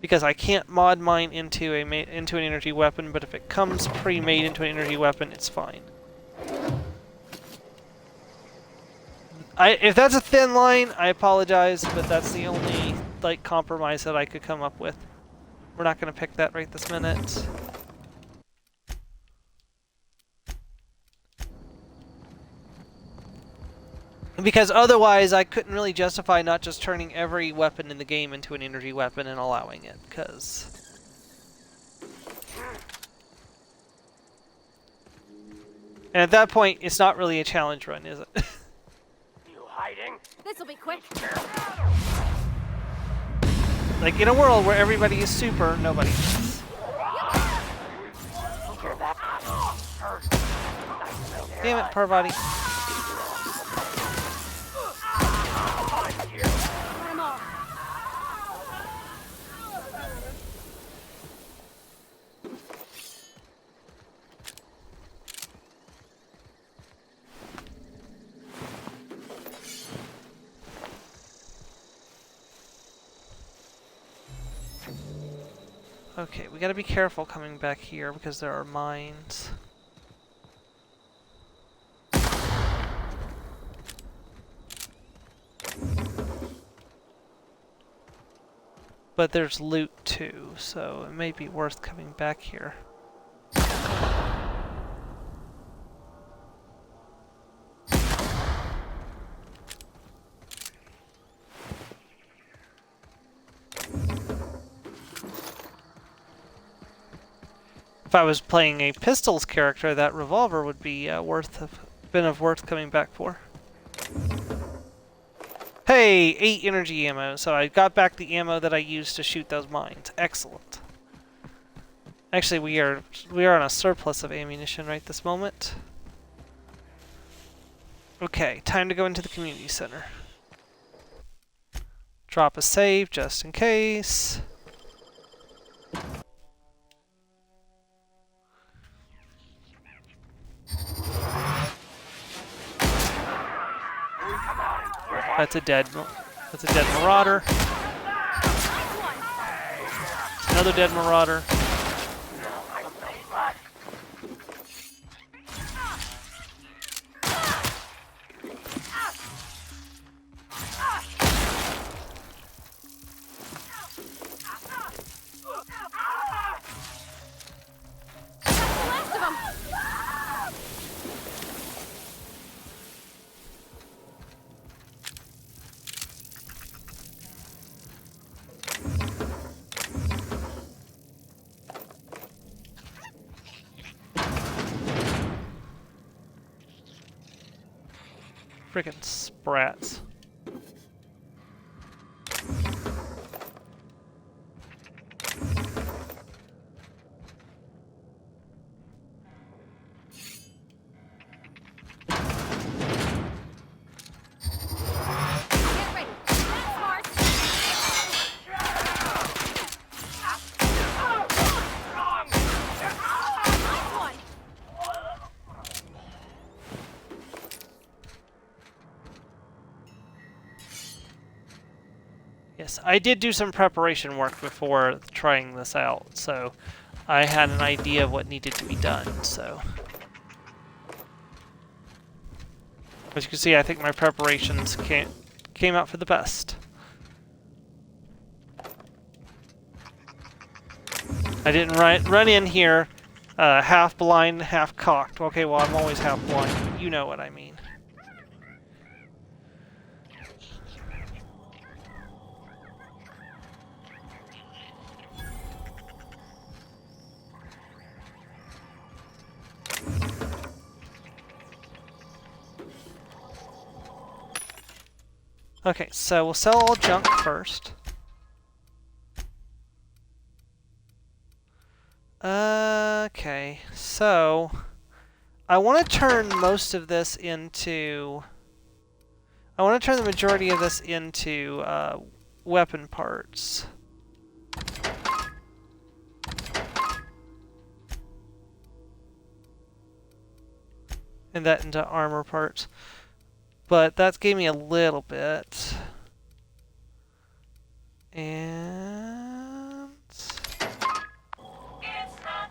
because I can't mod mine into into an energy weapon, but if it comes pre-made into an energy weapon, it's fine. If that's a thin line, I apologize, but that's the only like compromise that I could come up with. We're not going to pick that right this minute. Because otherwise, I couldn't really justify not just turning every weapon in the game into an energy weapon and allowing it, because... And at that point, it's not really a challenge run, is it? You hiding? This'll be quick. Like, in a world where everybody is super, nobody is. Damn it, Parvati. Okay, we gotta be careful coming back here because there are mines. But there's loot too, so it may be worth coming back here. If I was playing a pistols character, that revolver would be been worth coming back for. Hey, 8 energy ammo, so I got back the ammo that I used to shoot those mines. Excellent. Actually, we are on a surplus of ammunition right this moment. Okay, time to go into the community center. Drop a save just in case. That's a dead marauder. Another dead marauder. Frickin' sprats. Yes, I did do some preparation work before trying this out, so I had an idea of what needed to be done, so... As you can see, I think my preparations came out for the best. I didn't run in here half blind, half cocked. Okay, well, I'm always half blind, but you know what I mean. Okay, so we'll sell all junk first. Okay, so I want to turn most of this into... I want to turn the majority of this into weapon parts. And that into armor parts. But that gave me a little bit. And...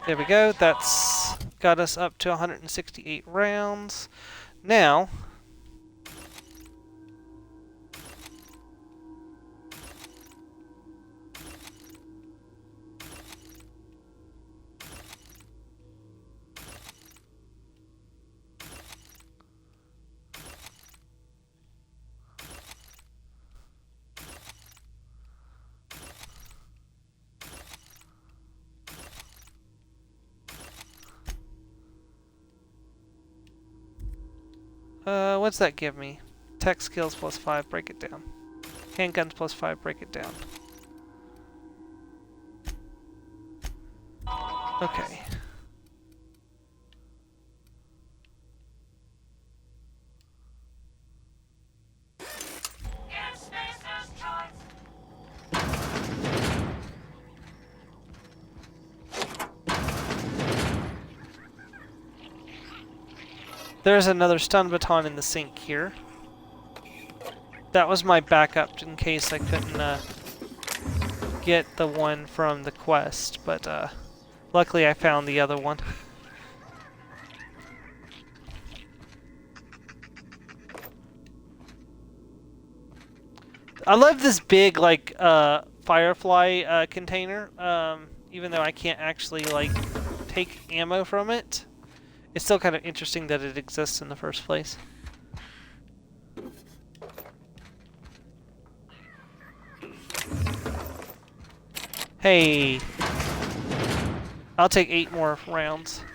There we go. That's got us up to 168 rounds. Now, what's that give me? Tech skills plus 5, break it down. Handguns plus 5, break it down. Okay. There's another stun baton in the sink here. That was my backup in case I couldn't get the one from the quest, but luckily I found the other one. I love this big, like, firefly container, even though I can't actually, like, take ammo from it. It's still kind of interesting that it exists in the first place. Hey! I'll take 8 more rounds.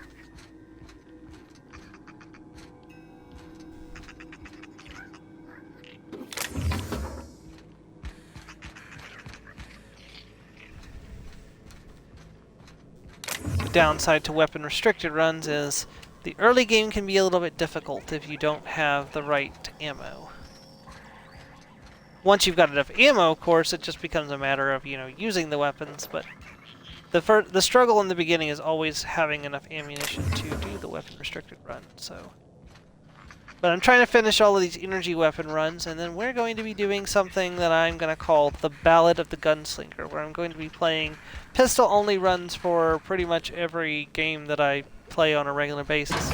The downside to weapon restricted runs is the early game can be a little bit difficult if you don't have the right ammo. Once you've got enough ammo, of course, it just becomes a matter of, you know, using the weapons, but the struggle in the beginning is always having enough ammunition to do the weapon restricted run, so. But I'm trying to finish all of these energy weapon runs, and then we're going to be doing something that I'm going to call the Ballad of the Gunslinger, where I'm going to be playing pistol-only runs for pretty much every game that I play on a regular basis.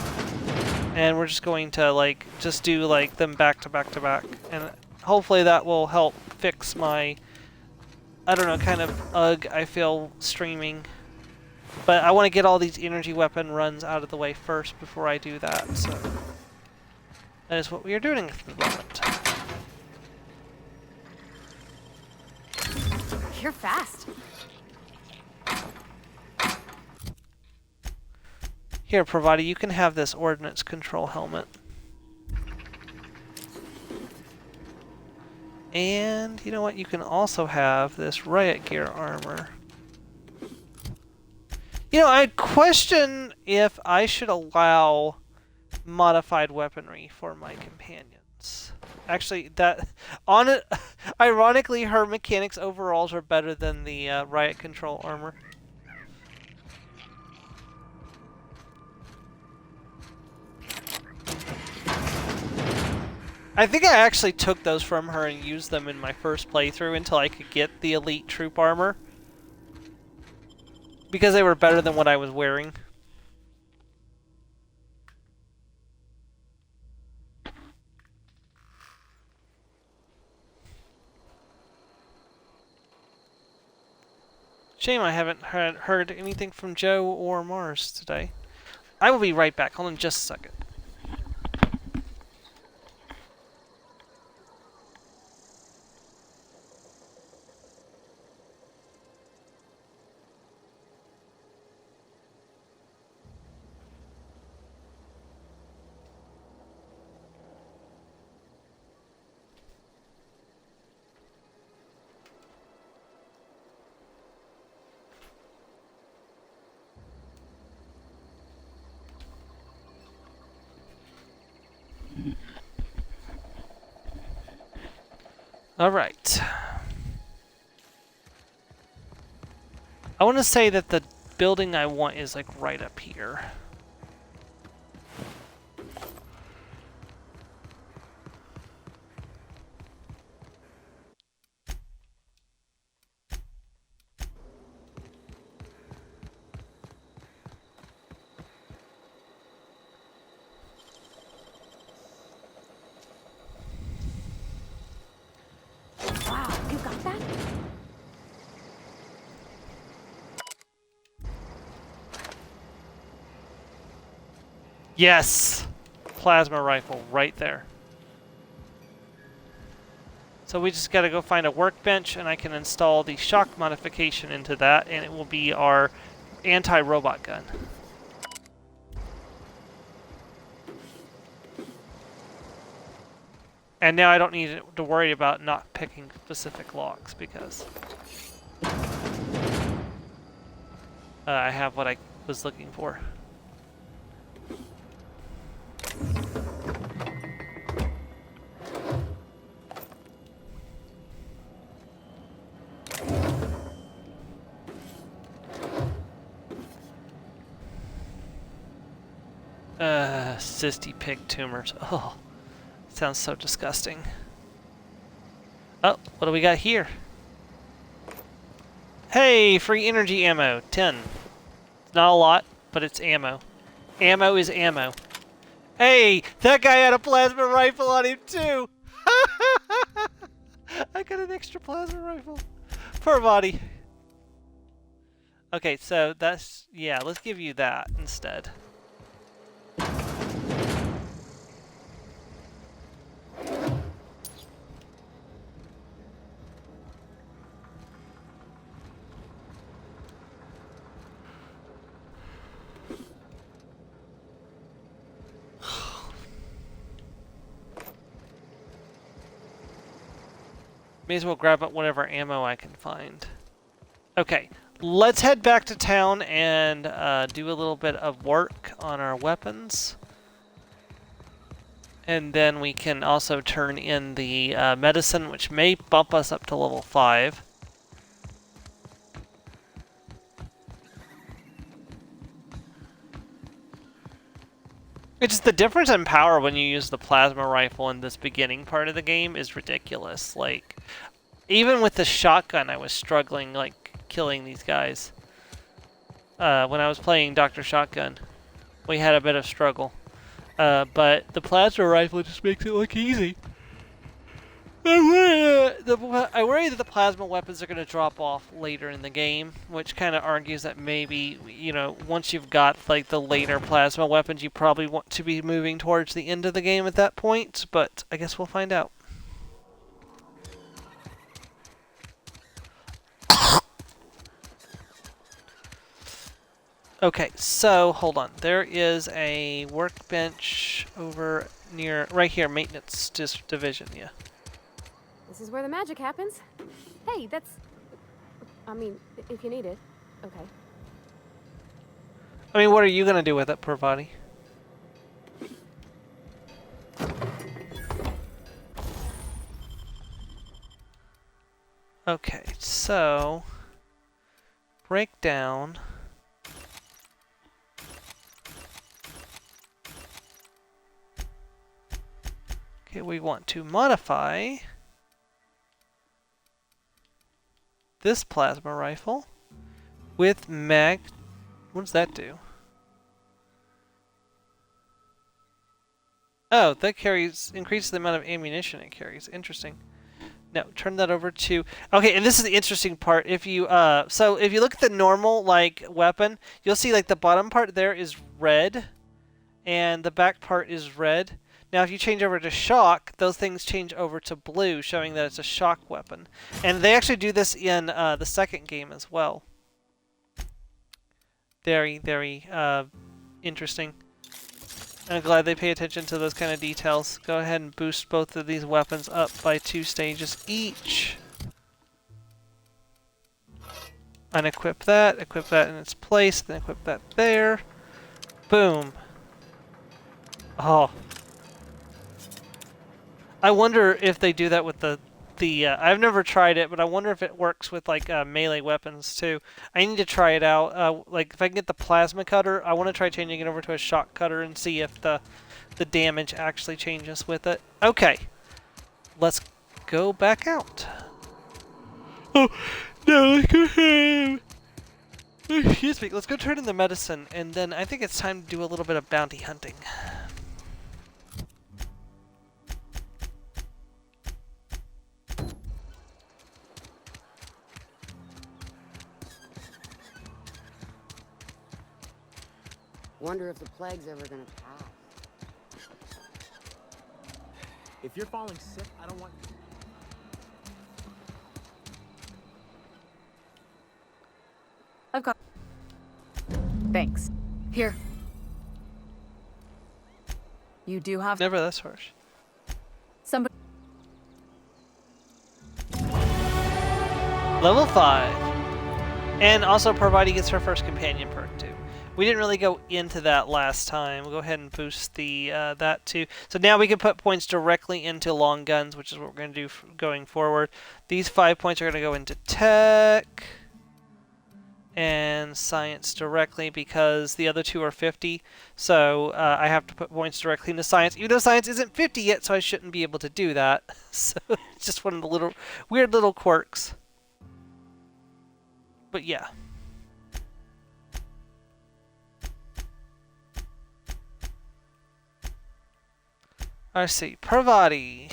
And we're just going to, like, just do, like, them back to back to back. And hopefully that will help fix my, I don't know, kind of ugh I feel streaming. But I want to get all these energy weapon runs out of the way first before I do that, so. That is what we are doing at the moment. You're fast. Here, Pravati, you can have this ordnance control helmet. And you know what? You can also have this riot gear armor. You know, I question if I should allow modified weaponry for my companions. Actually, that on it, ironically, her mechanics overalls are better than the riot control armor. I think I actually took those from her and used them in my first playthrough until I could get the elite troop armor. Because they were better than what I was wearing. Shame I haven't heard anything from Joe or Mars today. I will be right back. Hold on just a second. Alright. I want to say that the building I want is like right up here. Yes! Plasma rifle right there. So we just gotta go find a workbench, and I can install the shock modification into that, and it will be our anti-robot gun. And now I don't need to worry about not picking specific locks, because I have what I was looking for. Cysty pig tumors. Oh, sounds so disgusting. Oh, what do we got here? Hey, free energy ammo, 10. It's not a lot, but it's ammo. Ammo is ammo. Hey, that guy had a plasma rifle on him too! I got an extra plasma rifle. Poor body. Okay, so that's, yeah, let's give you that instead. May as well grab up whatever ammo I can find. Okay, let's head back to town and do a little bit of work on our weapons. And then we can also turn in the medicine, which may bump us up to level 5. It's just the difference in power when you use the plasma rifle in this beginning part of the game is ridiculous. Like, even with the shotgun, I was struggling, like, killing these guys. When I was playing Dr. Shotgun, we had a bit of struggle. But the plasma rifle just makes it look easy. I worry that the plasma weapons are going to drop off later in the game, which kind of argues that maybe, you know, once you've got like the later plasma weapons, you probably want to be moving towards the end of the game at that point, but I guess we'll find out. Okay, so hold on. There is a workbench over near, right here, maintenance division, yeah. This is where the magic happens. Hey, that's... I mean, if you need it. Okay. I mean, what are you going to do with it, poor body? Okay, so... breakdown... Okay, we want to modify this plasma rifle with mag... What does that do? Oh, that increases the amount of ammunition it carries. Interesting. No, turn that over to... Okay, and this is the interesting part. If you, so if you look at the normal, like, weapon, you'll see, like, the bottom part there is red, and the back part is red. Now, if you change over to shock, those things change over to blue, showing that it's a shock weapon. And they actually do this in the second game as well. Very, very interesting. I'm glad they pay attention to those kind of details. Go ahead and boost both of these weapons up by 2 stages each. Unequip that, equip that in its place, then equip that there. Boom. Oh. I wonder if they do that with the I've never tried it, but I wonder if it works with like melee weapons too. I need to try it out. Like if I can get the plasma cutter, I want to try changing it over to a shock cutter and see if the damage actually changes with it. Okay, let's go back out. Oh no, let's go home. Excuse me. Let's go turn in the medicine, and then I think it's time to do a little bit of bounty hunting. Wonder if the plague's ever gonna pass. If you're falling sick, I don't want... I've got... Thanks. Here. You do have... Never this harsh. Somebody... Level 5. And also Parvati gets her first companion perk too. We didn't really go into that last time. We'll go ahead and boost the that too. So now we can put points directly into long guns, which is what we're going to do going forward. These 5 points are going to go into tech and science directly because the other two are 50. So I have to put points directly into science, even though science isn't 50 yet, so I shouldn't be able to do that. So it's just one of the little weird little quirks. But yeah. I see. Parvati.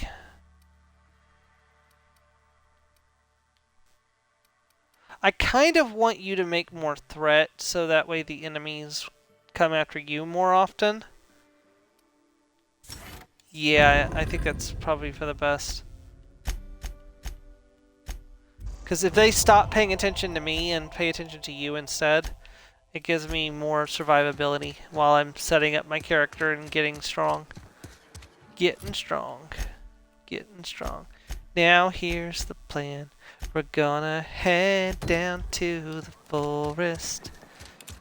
I kind of want you to make more threat so that way the enemies come after you more often. Yeah, I think that's probably for the best. Because if they stop paying attention to me and pay attention to you instead, it gives me more survivability while I'm setting up my character and getting strong. Getting strong. Getting strong. Now here's the plan. We're gonna head down to the forest.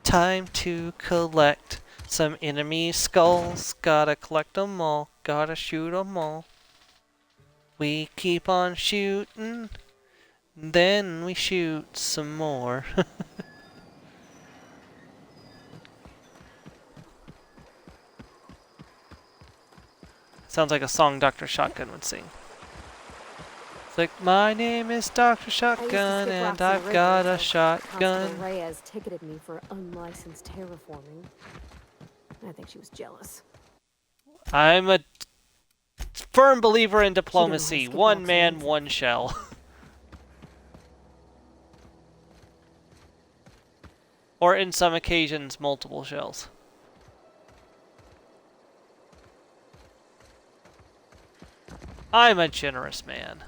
Time to collect some enemy skulls. Gotta collect them all. Gotta shoot them all. We keep on shooting. Then we shoot some more. Sounds like a song Dr. Shotgun would sing. It's like, my name is Dr. Shotgun and I've got a shotgun. Constable Reyes ticketed me for unlicensed terraforming. I think she was jealous. I'm a firm believer in diplomacy. One man, one shell. Or in some occasions, multiple shells. I'm a generous man.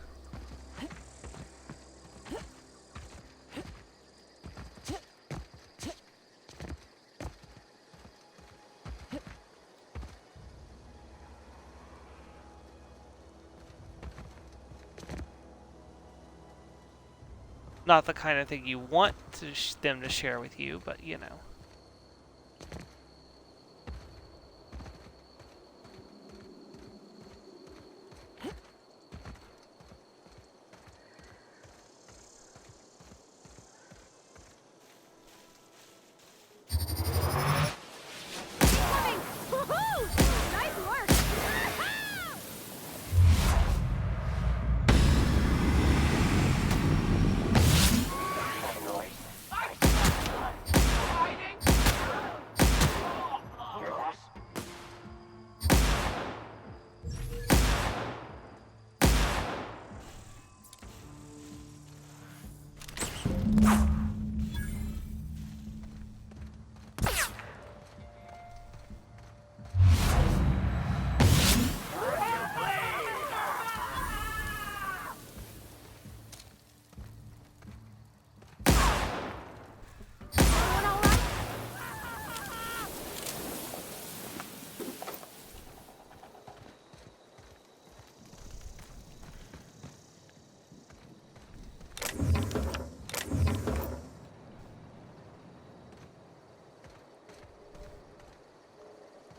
Not the kind of thing you want them to share with you, but you know.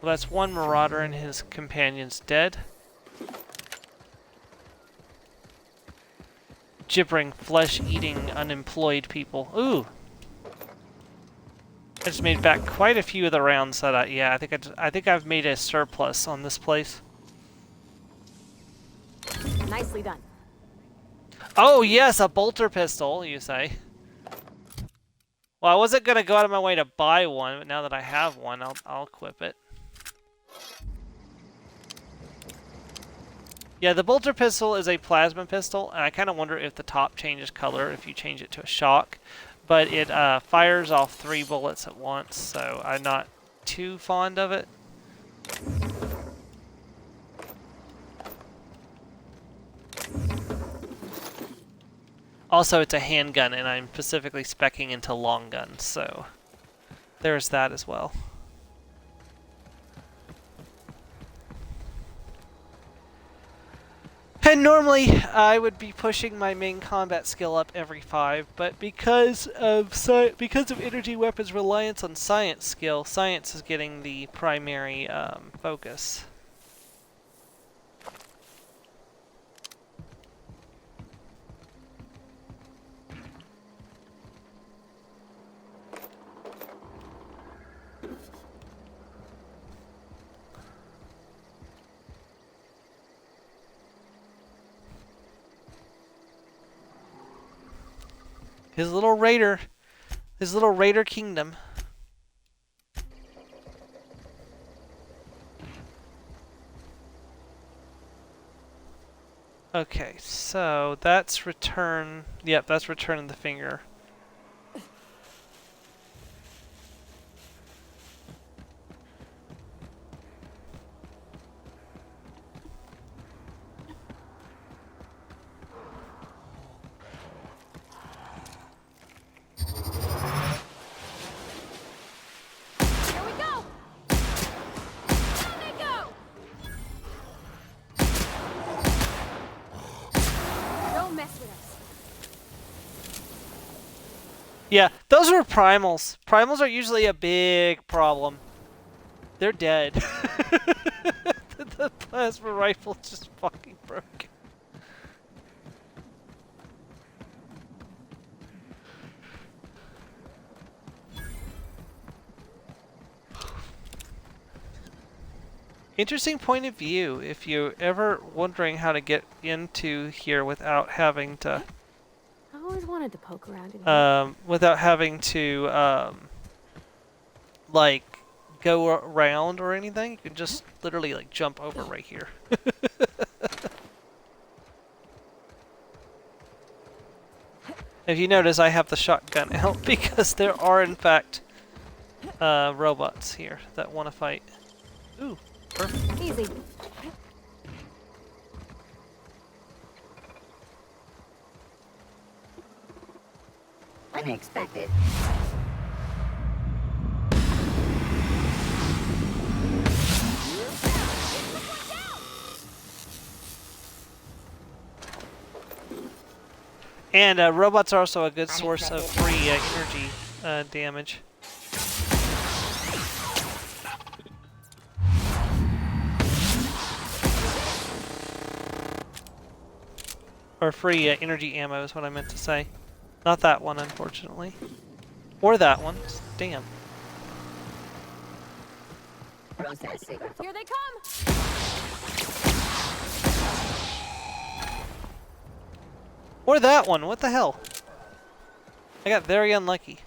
Well, that's one marauder and his companions dead. Gibbering, flesh-eating, unemployed people. Ooh! I just made back quite a few of the rounds that yeah, I think I've made a surplus on this place. Nicely done. Oh yes, a bolter pistol, you say. Well, I wasn't gonna go out of my way to buy one, but now that I have one, I'll equip it. Yeah, the bolter pistol is a plasma pistol, and I kind of wonder if the top changes color if you change it to a shock. But it fires off 3 bullets at once, so I'm not too fond of it. Also, it's a handgun, and I'm specifically speccing into long guns, so there's that as well. And normally, I would be pushing my main combat skill up every 5, but because of energy weapons' reliance on science skill, science is getting the primary focus. His little raider kingdom. Okay, so that's return. Yep, that's returning the finger. Here we go! Down they go! Don't mess with us. Yeah, those were primals. Primals are usually a big problem. They're dead. The plasma rifle just fucking broke. Interesting point of view if you're ever wondering how to get into here without having to I always wanted to poke around in here. without having to like go around or anything. You can just literally like jump over right here. If you notice, I have the shotgun out because there are in fact robots here that want to fight. Ooh, perfect. Easy. Unexpected. And robots are also a good source of free energy damage. Or free energy ammo is what I meant to say. Not that one, unfortunately. Or that one. Damn. Processing. Here they come! Or that one. What the hell? I got very unlucky.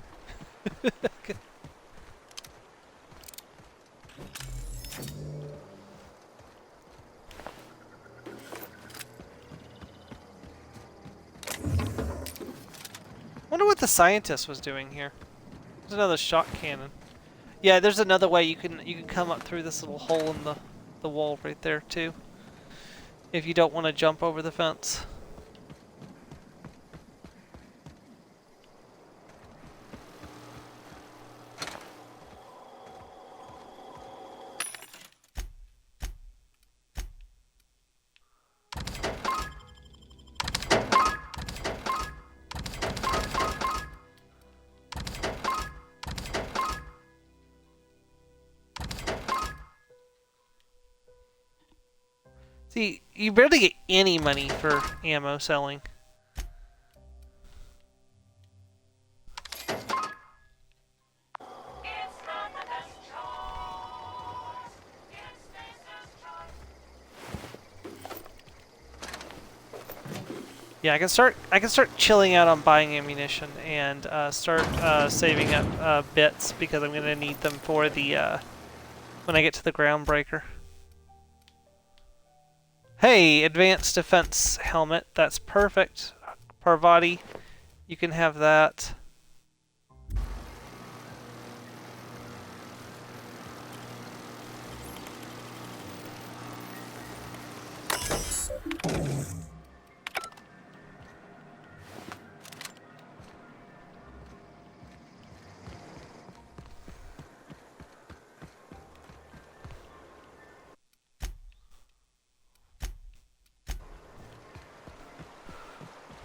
Wonder what the scientist was doing here. There's another shot cannon. Yeah, there's another way you can come up through this little hole in the wall right there too. If you don't want to jump over the fence. See, you barely get any money for ammo selling. Yeah, I can start chilling out on buying ammunition and start saving up bits because I'm gonna need them for the when I get to the groundbreaker. Hey, advanced defense helmet. That's perfect. Parvati, you can have that.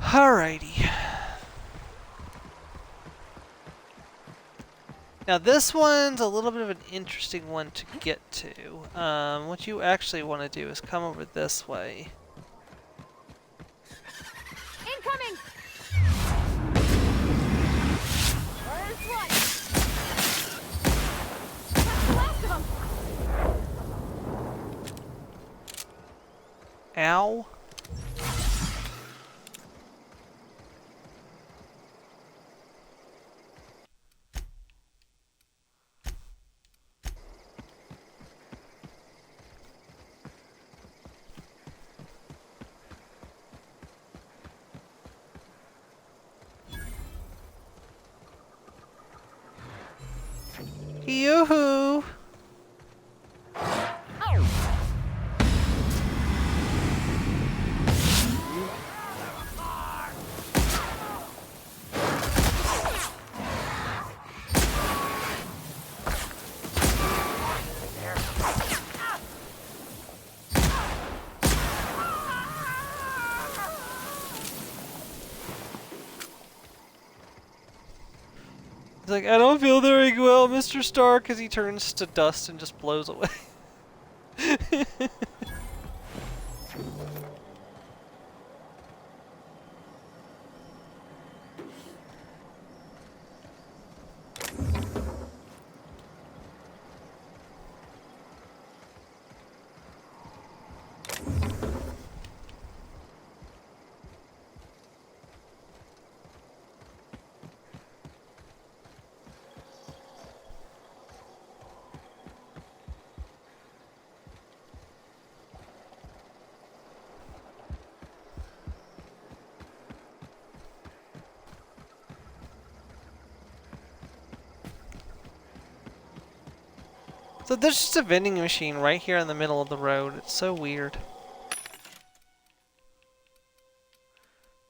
Alrighty. Now this one's a little bit of an interesting one to get to. What you actually want to do is come over this way. Incoming! First one! That's the last of them! Ow. Yoo-hoo! He's like, I don't feel very well, Mr. Stark, as he turns to dust and just blows away. So there's just a vending machine right here in the middle of the road. It's so weird.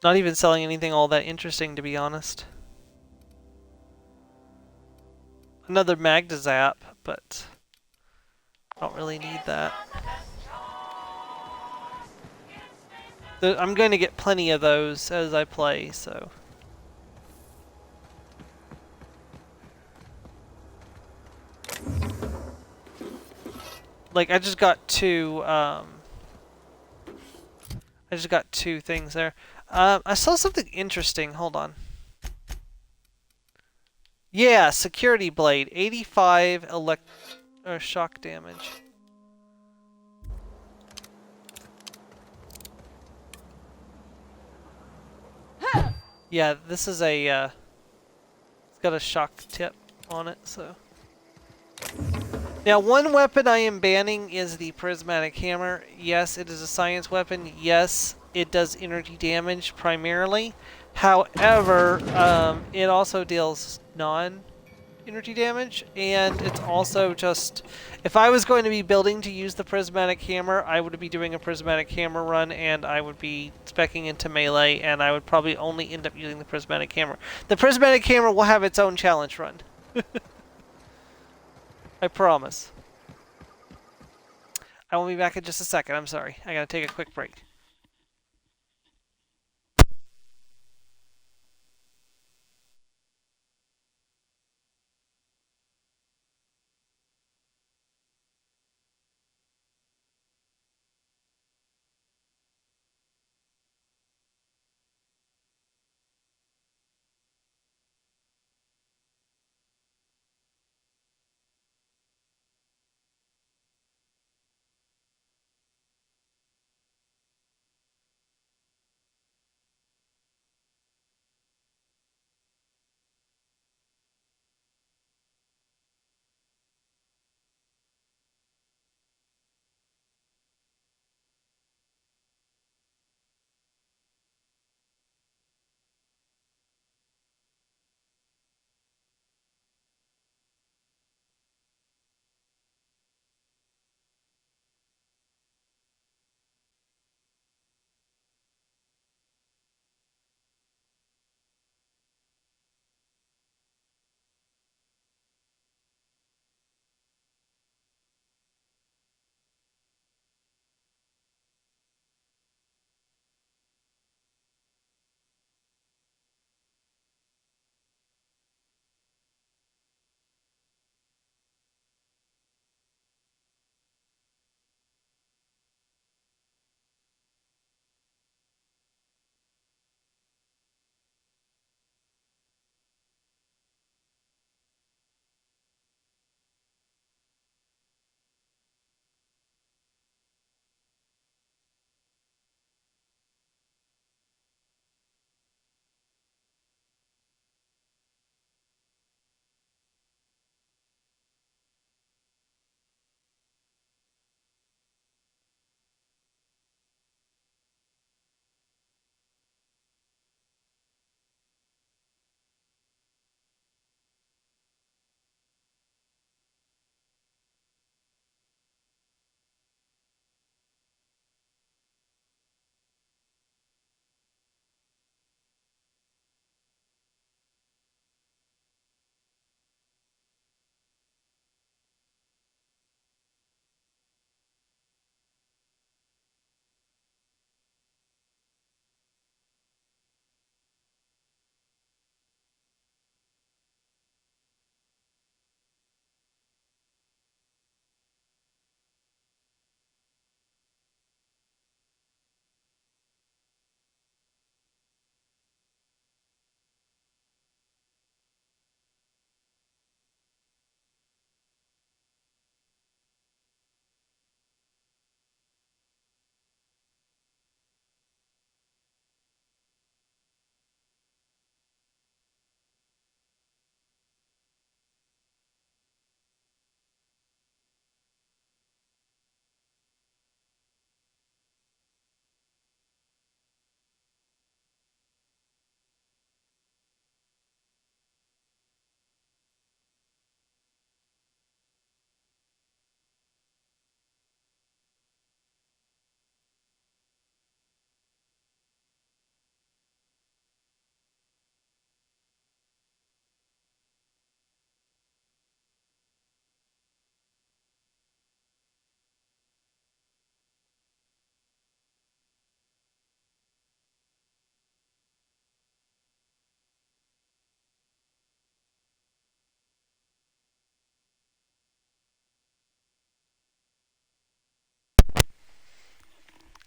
Not even selling anything all that interesting, to be honest. Another Magda Zap, but I don't really need that. I'm going to get plenty of those as I play, so... Like, I just got two things there. I saw something interesting. Hold on. Yeah, security blade, 85 shock damage. Yeah, this is a it's got a shock tip on it, so. Now, one weapon I am banning is the prismatic hammer. Yes, it is a science weapon. Yes, it does energy damage primarily. However, it also deals non-energy damage, and it's also just... If I was going to be building to use the prismatic hammer, I would be doing a prismatic hammer run, and I would be speccing into melee, and I would probably only end up using the prismatic hammer. The prismatic hammer will have its own challenge run. I promise. I will be back in just a second. I'm sorry. I gotta take a quick break.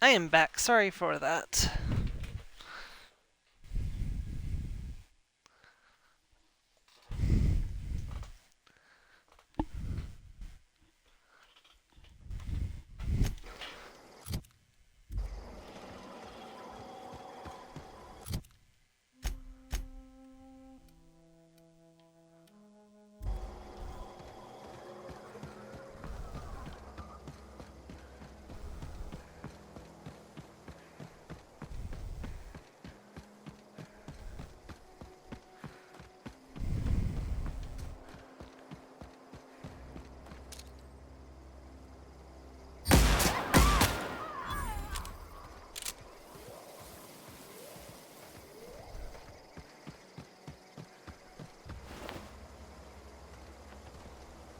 I am back. Sorry for that.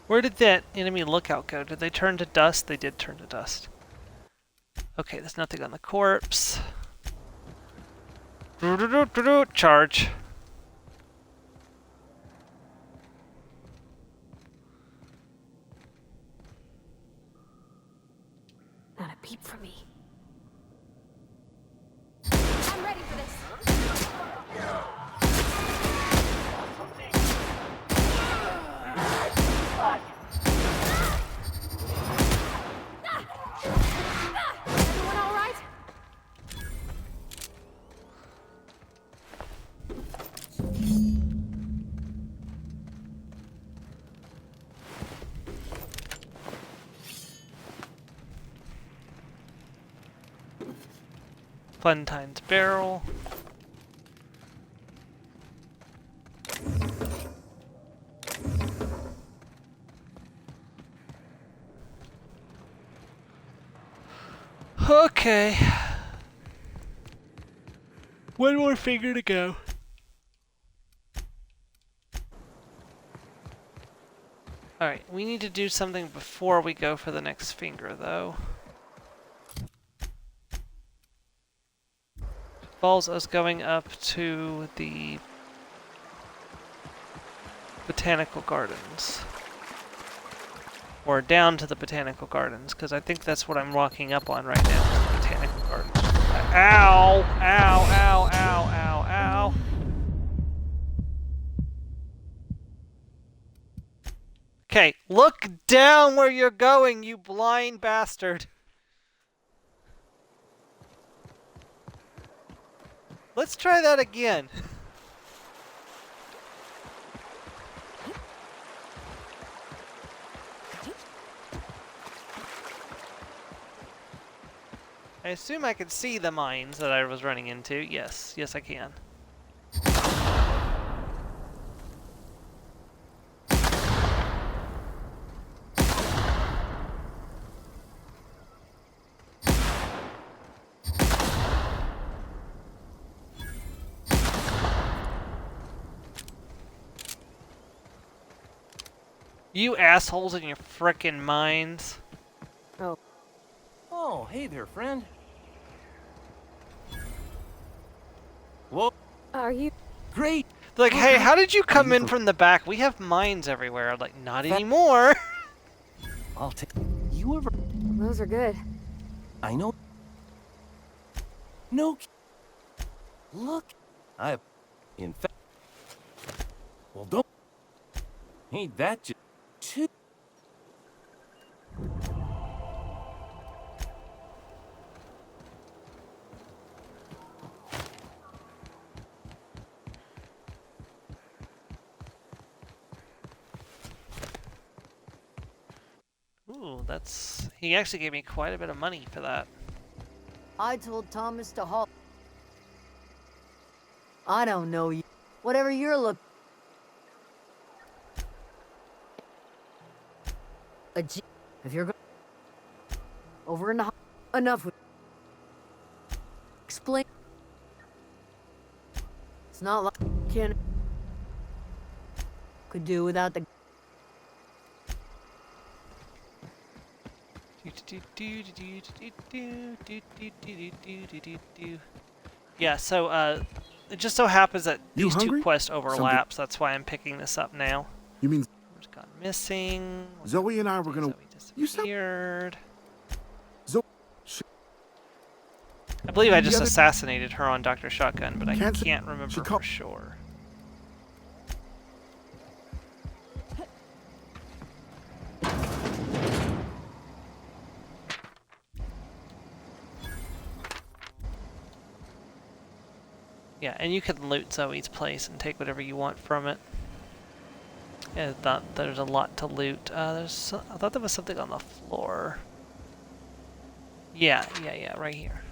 Where did that enemy lookout go? Did they turn to dust? They did turn to dust. Okay, there's nothing on the corpse. Charge. Not a peep from me. I'm ready for this. Everyone all right? Funtine's barrel. Okay. One more finger to go. Alright, we need to do something before we go for the next finger, though. Involves us going up to the botanical gardens. Or down to the botanical gardens, because I think that's what I'm walking up on right now, is the botanical gardens. Ow! Ow, ow, ow, ow, ow. Okay, look down where you're going, you blind bastard. Let's try that again. I assume I could see the mines that I was running into. Yes, yes I can. You assholes in your frickin' mines. Oh. Oh, hey there, friend. Whoa. Are you? Great. They're like, hey, how did you come in from the back? We have mines everywhere. I'm like, not anymore. I'll take. You ever? Those are good. I know. No. Look. In fact. Well, don't. Ain't that just too? Ooh, that's... He actually gave me quite a bit of money for that. I told Thomas to halt. I don't know you. Whatever you're looking. If you're going over in the enough with explain. It's not like can could do without the. Yeah, so it just so happens that You these two hungry? quests overlap, so that's why I'm picking this up now. You mean Who's gone missing? Zoe and I were gonna... Zoe You said... disappeared. Zoe... I believe I just other- assassinated her on Dr. Shotgun, but I Can't- can't remember she for called- sure. Yeah, and you can loot Zoe's place and take whatever you want from it. Yeah, I thought there's a lot to loot. I thought there was something on the floor. Yeah, right here.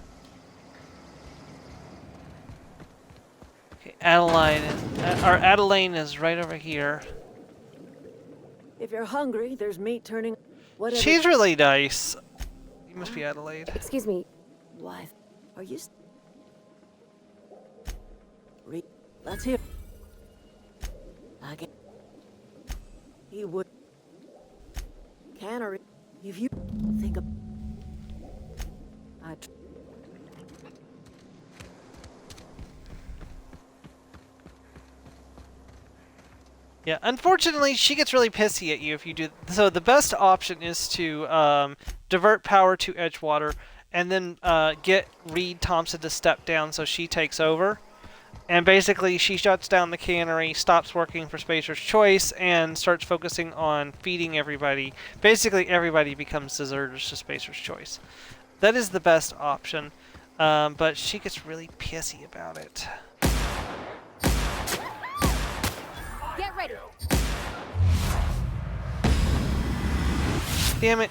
Okay, Adeline is right over here. If you're hungry, there's meat turning. Whatever. She's really nice. You must be Adelaide. Excuse me. Why? Are you? Let's hear. I get. He would. Can or if you think of. Yeah, unfortunately, she gets really pissy at you if you do. So the best option is to divert power to Edgewater, and then get Reed Thompson to step down so she takes over. And basically, she shuts down the cannery, stops working for Spacer's Choice, and starts focusing on feeding everybody. Basically, everybody becomes deserters to Spacer's Choice. That is the best option, but she gets really pissy about it. Get ready. Damn it.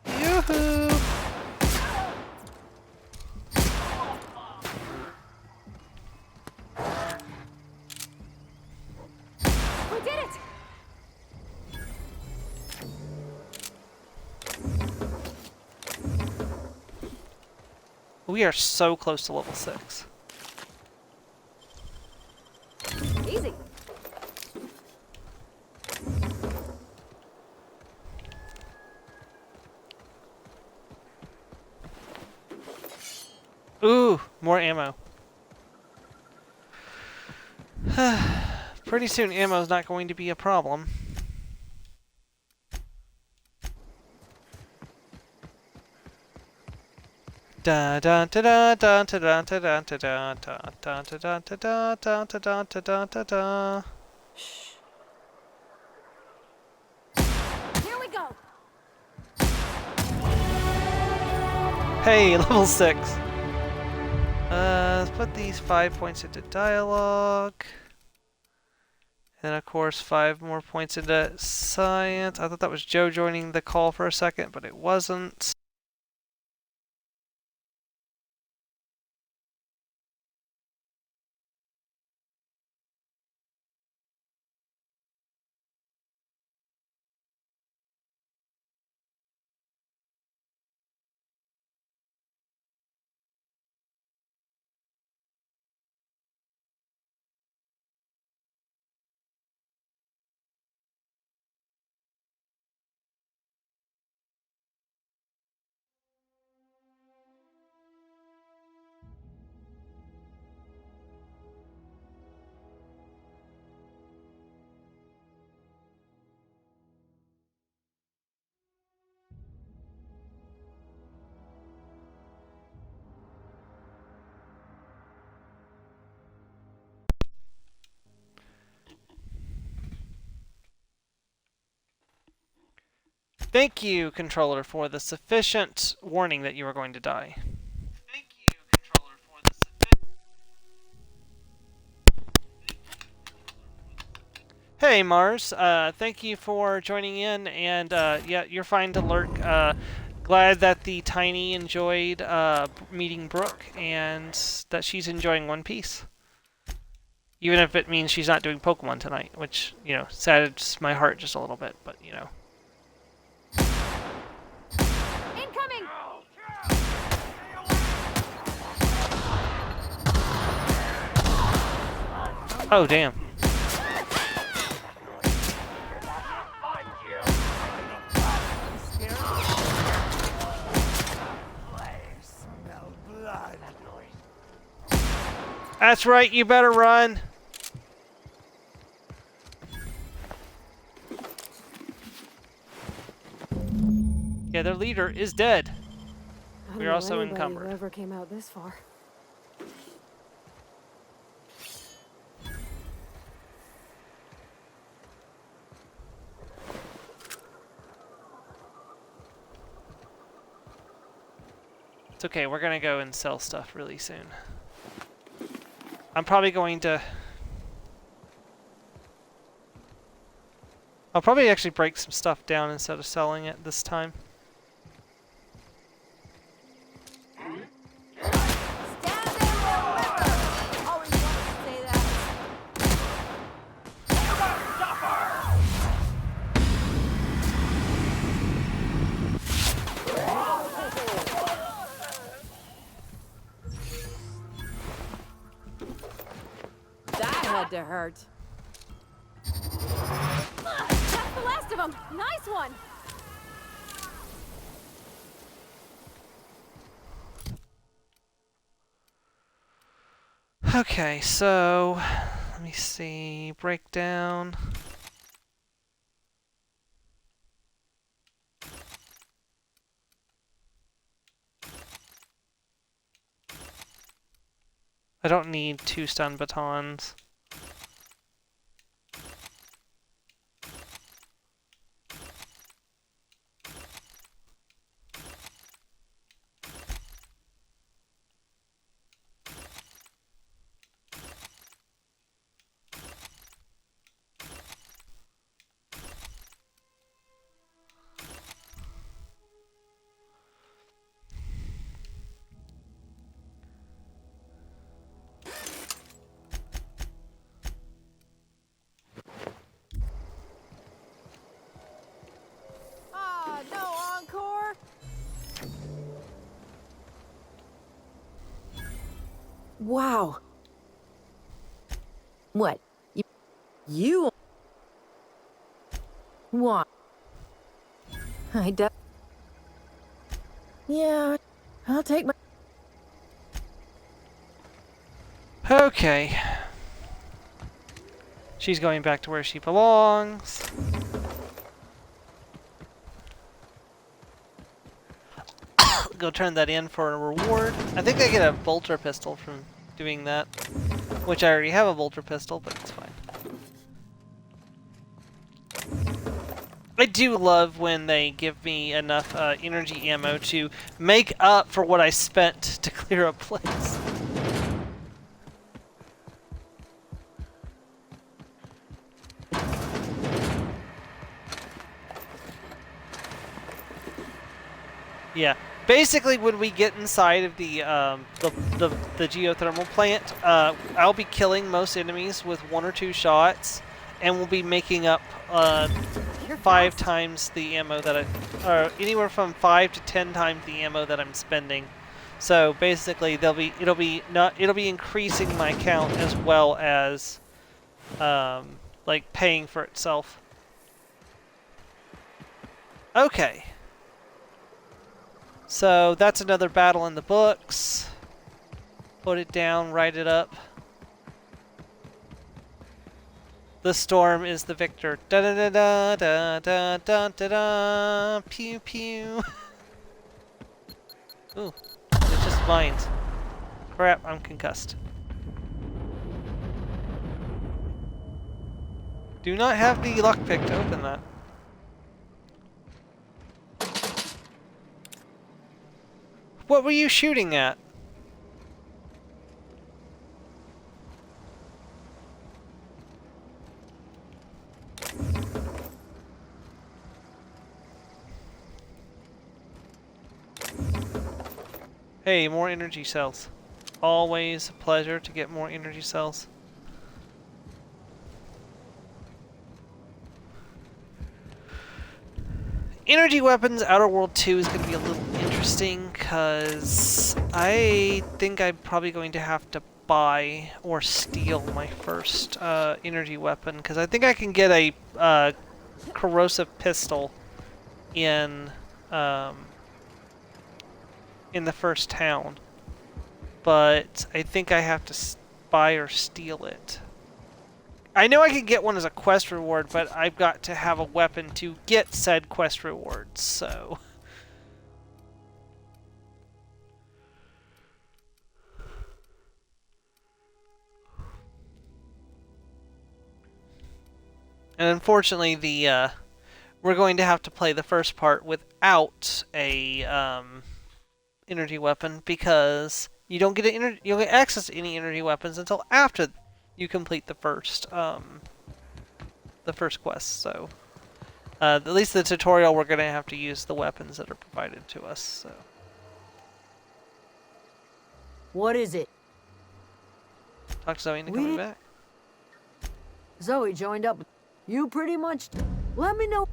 Yoo-hoo! We did it! We are so close to level 6. Easy. Ooh, more ammo. Pretty soon ammo's not going to be a problem. Da da da da da da da da da da da da da da da da da da da da. Here we go. Hey, level 6. Let's put these 5 points into dialogue. And of course 5 more points into science. I thought that was Joe joining the call for a second, but it wasn't. Thank you, controller, for the sufficient warning that you were going to die. Thank you, controller, for the Hey, Mars. Thank you for joining in, and yeah, you're fine to lurk. Glad that the Tiny enjoyed meeting Brooke, and that she's enjoying One Piece. Even if it means she's not doing Pokemon tonight, which, you know, saddens my heart just a little bit, but, you know. Incoming! Oh, damn. That's right, you better run. Yeah, their leader is dead. I don't We're know also anybody encumbered. who ever came out this far. It's okay, we're gonna go and sell stuff really soon. I'm probably going to... I'll probably actually break some stuff down instead of selling it this time. That had to hurt. That's the last of them! Nice one! Okay, so... Let me see... Breakdown... I don't need 2 stun batons. Ah, no encore. Wow. What? You? What? Yeah, I'll take my... Okay. She's going back to where she belongs. Go turn that in for a reward. I think I get a bolter pistol from doing that. Which I already have a bolter pistol, but it's fine. I do love when they give me enough energy ammo to make up for what I spent to clear a place. Yeah, basically when we get inside of the geothermal plant, I'll be killing most enemies with 1 or 2 shots, and we'll be making up 5 times the ammo that anywhere from 5 to 10 times the ammo that I'm spending. So basically, it'll be increasing my count as well as like paying for itself. Okay. So that's another battle in the books. Put it down, write it up. The storm is the victor. Da da da da da da da da. Pew pew. Ooh, it's just mines. Crap, I'm concussed. Do not have the lockpick to open that. What were you shooting at? Hey, more energy cells. Always a pleasure to get more energy cells. Energy weapons Outer World 2 is going to be a little interesting because I think I'm probably going to have to buy or steal my first energy weapon because I think I can get a corrosive pistol in the first town, but I think I have to buy or steal it. I know I can get one as a quest reward, but I've got to have a weapon to get said quest rewards, so And unfortunately, we're going to have to play the first part without a energy weapon because you don't get you don't get access to any energy weapons until after you complete the first quest. So at least the tutorial, we're going to have to use the weapons that are provided to us. So. What is it? Talk to Zoe into coming back. Zoe joined up. You pretty much... Let me know.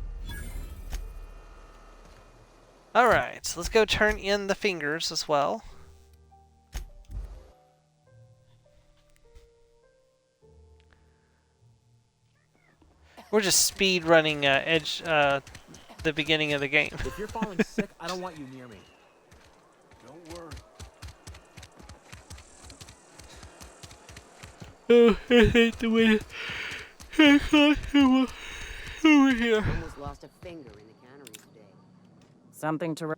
Alright, so let's go turn in the fingers as well. We're just speed running the beginning of the game. If you're falling sick, I don't want you near me. Don't worry. Oh, I hate the way over here. Almost lost a finger in the cannery today. Something to...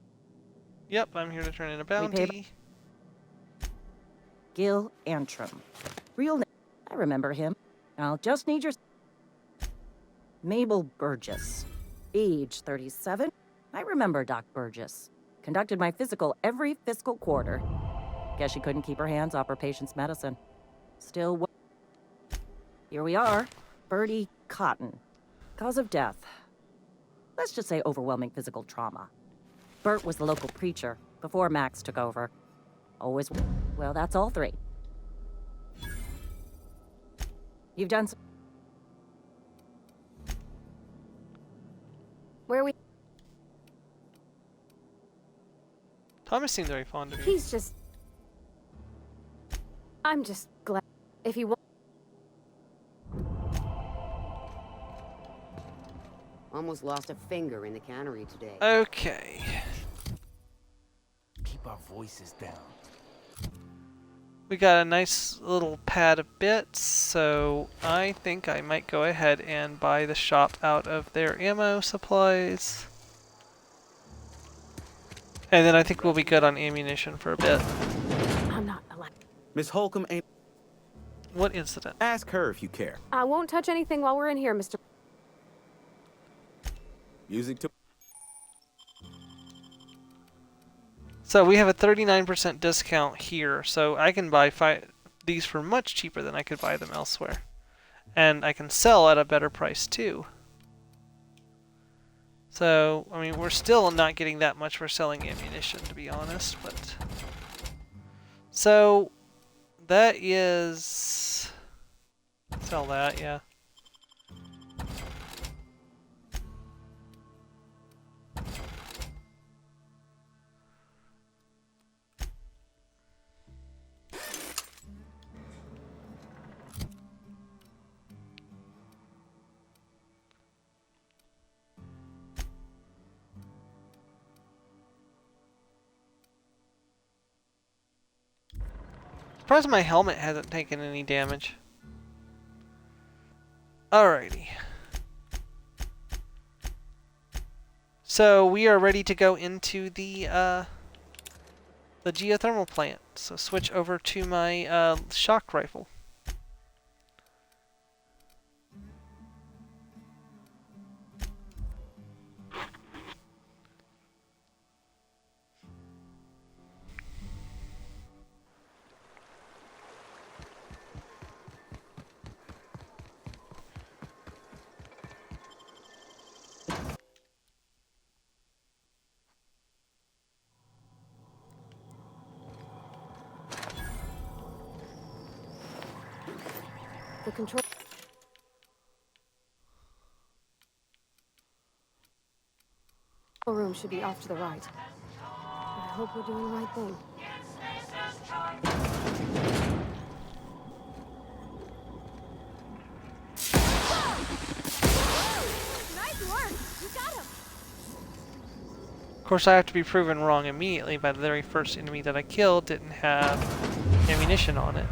Yep, I'm here to turn in a bounty. Gil Antrim. Real name. I remember him. I'll just need your... Mabel Burgess. Age 37. I remember Doc Burgess. Conducted my physical every fiscal quarter. Guess she couldn't keep her hands off her patient's medicine. Still... Here we are. Bertie Cotton. Cause of death. Let's just say overwhelming physical trauma. Bert was the local preacher before Max took over. Always... Well, that's all three. You've done some... Where are we? Thomas seems very fond of you. He's just... I'm just glad if he... Almost lost a finger in the cannery today. Okay. Keep our voices down. We got a nice little pad of bits, so I think I might go ahead and buy the shop out of their ammo supplies. And then I think we'll be good on ammunition for a bit. I'm not allowed. Miss Holcomb ain't... What incident? Ask her if you care. I won't touch anything while we're in here, Mr. Music to... So we have a 39% discount here, so I can buy these for much cheaper than I could buy them elsewhere. And I can sell at a better price too. So, I mean, we're still not getting that much for selling ammunition, to be honest, but... So, that is... Sell that, yeah. Surprised my helmet hasn't taken any damage. Alrighty. So we are ready to go into the geothermal plant. So switch over to my shock rifle. The control room should be off to the right. I hope we're doing the right thing. Nice work! You got him! Of course, I have to be proven wrong immediately by the very first enemy that I killed didn't have ammunition on it.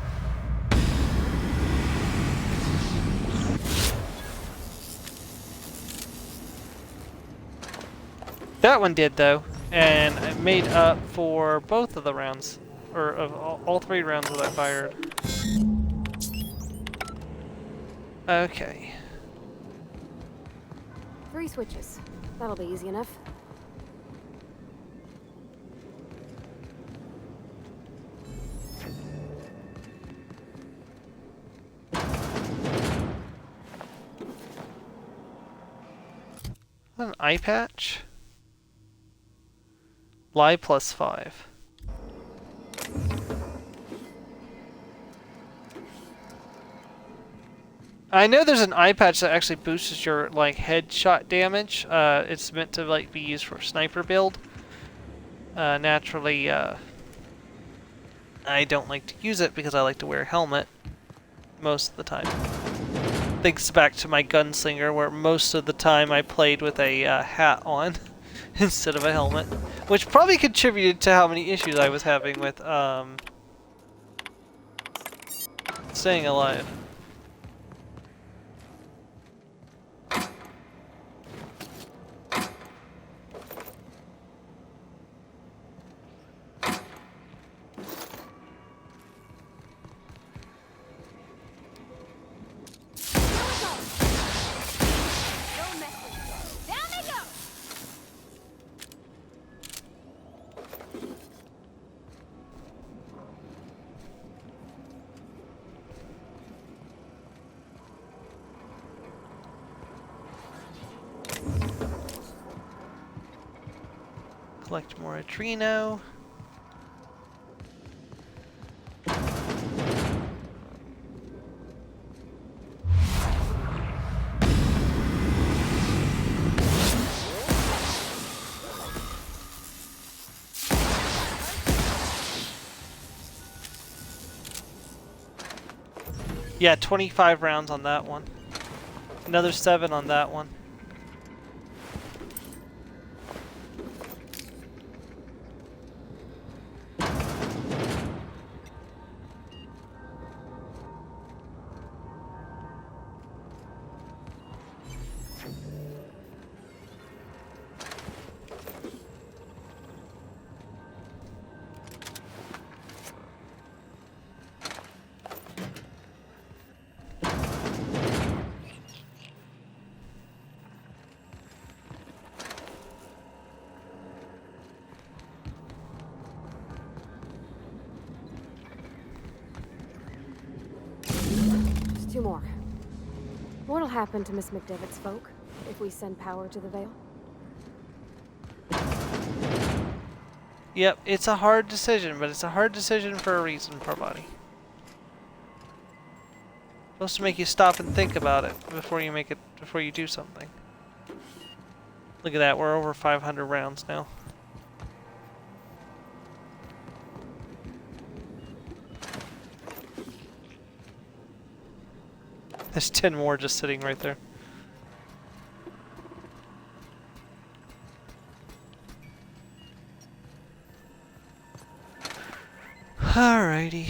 That one did, though, and it made up for both of the rounds, or of all three rounds that I fired. Okay. 3 switches. That'll be easy enough. An eye patch? Lie +5. I know there's an eye patch that actually boosts your like headshot damage. It's meant to like be used for a sniper build. Naturally, I don't like to use it because I like to wear a helmet most of the time. Thanks back to my gunslinger, where most of the time I played with a hat on instead of a helmet, which probably contributed to how many issues I was having with staying alive. Collect more Adreno. Yeah, 25 rounds on that one. Another 7 on that one. Just 2 more. What'll happen to Miss McDevitt's folk if we send power to the Vale? Yep, it's a hard decision, but it's a hard decision for a reason, poor body. Supposed to make you stop and think about it before you do something. Look at that, we're over 500 rounds now. There's 10 more just sitting right there. Alrighty.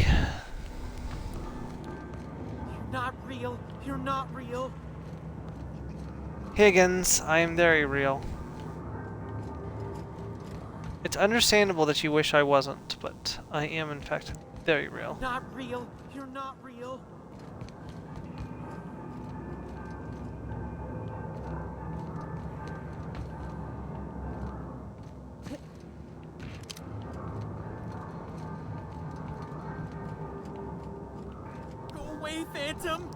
You're not real. You're not real. Higgins, I am very real. It's understandable that you wish I wasn't, but I am in fact very real. Not real. You're not real. Go away, Phantom.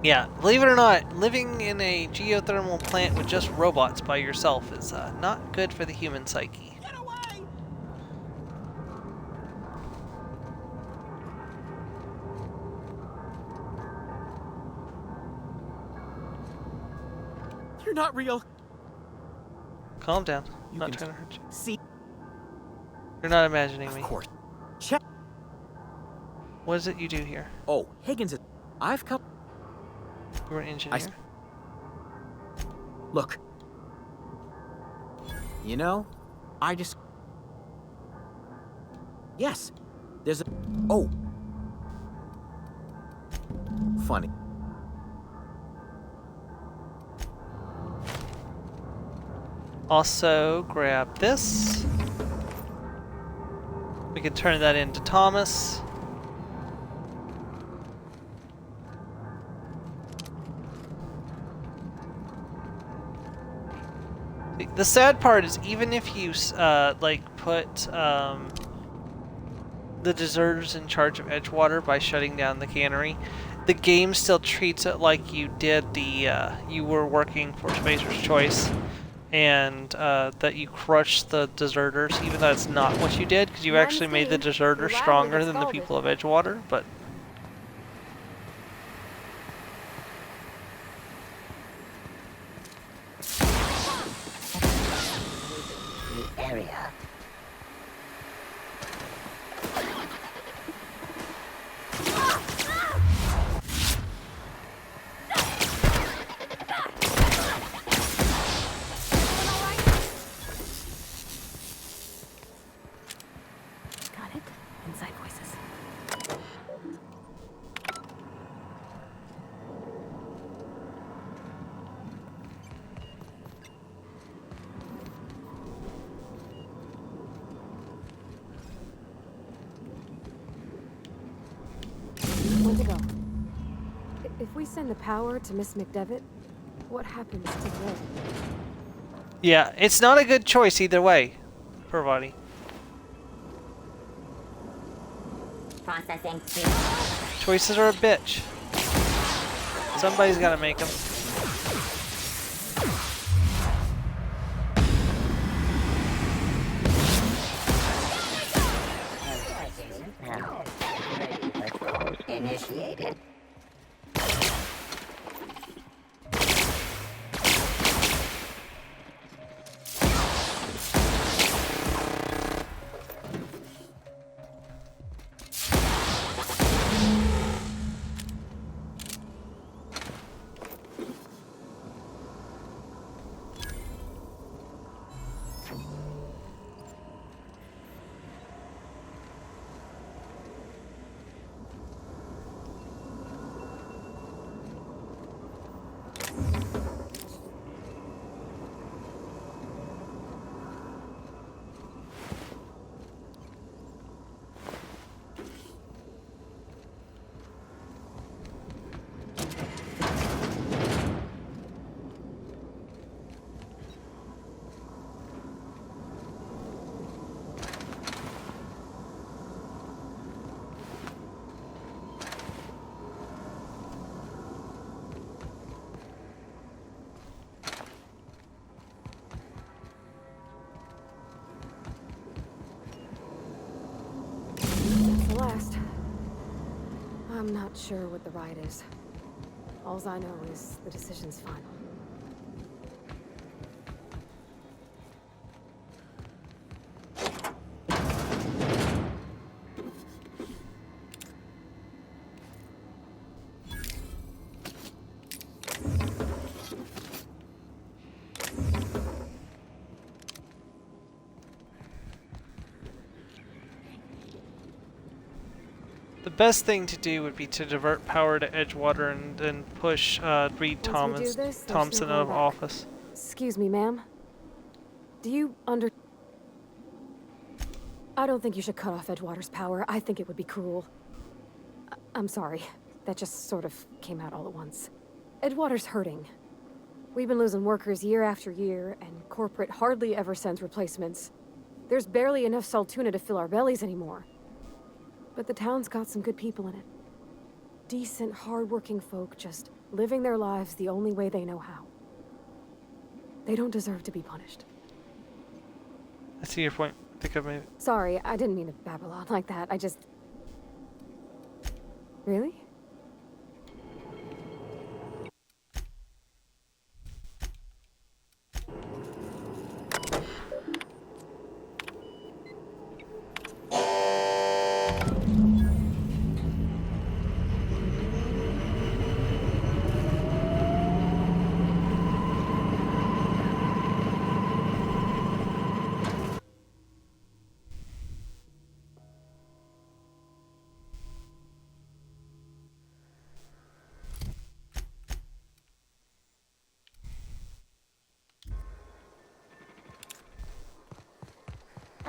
Yeah, believe it or not, living in a geothermal plant with just robots by yourself is not good for the human psyche. Get away! You're not real. Calm down. I'm You not can trying to hurt you. See, You're not imagining me. of course. Check. What is it you do here? Oh, Higgins, I've come. You're an engineer? Look. You know, I just... Yes, there's a... Oh. Funny. Also, grab this. We can turn that into Thomas. The sad part is, even if you like put the deserters in charge of Edgewater by shutting down the cannery, the game still treats it like you did you were working for Spacer's Choice, and that you crushed the deserters, even though it's not what you did, because you actually made the deserters stronger than the people of Edgewater. But area. Got it. Inside voices. When to go? If we send the power to Miss McDevitt, what happens to the road? yeah, it's not a good choice either way, Parvati. Processing. Choices are a bitch. Somebody's got to make them. Initiated. Last. I'm not sure what the ride is. Alls I know is the decision's final. The best thing to do would be to divert power to Edgewater and then push Reed Thompson out of office. Excuse me, ma'am. Do you I don't think you should cut off Edgewater's power. I think it would be cruel. I'm sorry. That just sort of came out all at once. Edgewater's hurting. We've been losing workers year after year, and corporate hardly ever sends replacements. There's barely enough Saltuna to fill our bellies anymore. But the town's got some good people in it. Decent, hard-working folk just living their lives the only way they know how. They don't deserve to be punished. I see your point. I think I've made it. Sorry, I didn't mean to babble on like that. I just... Really?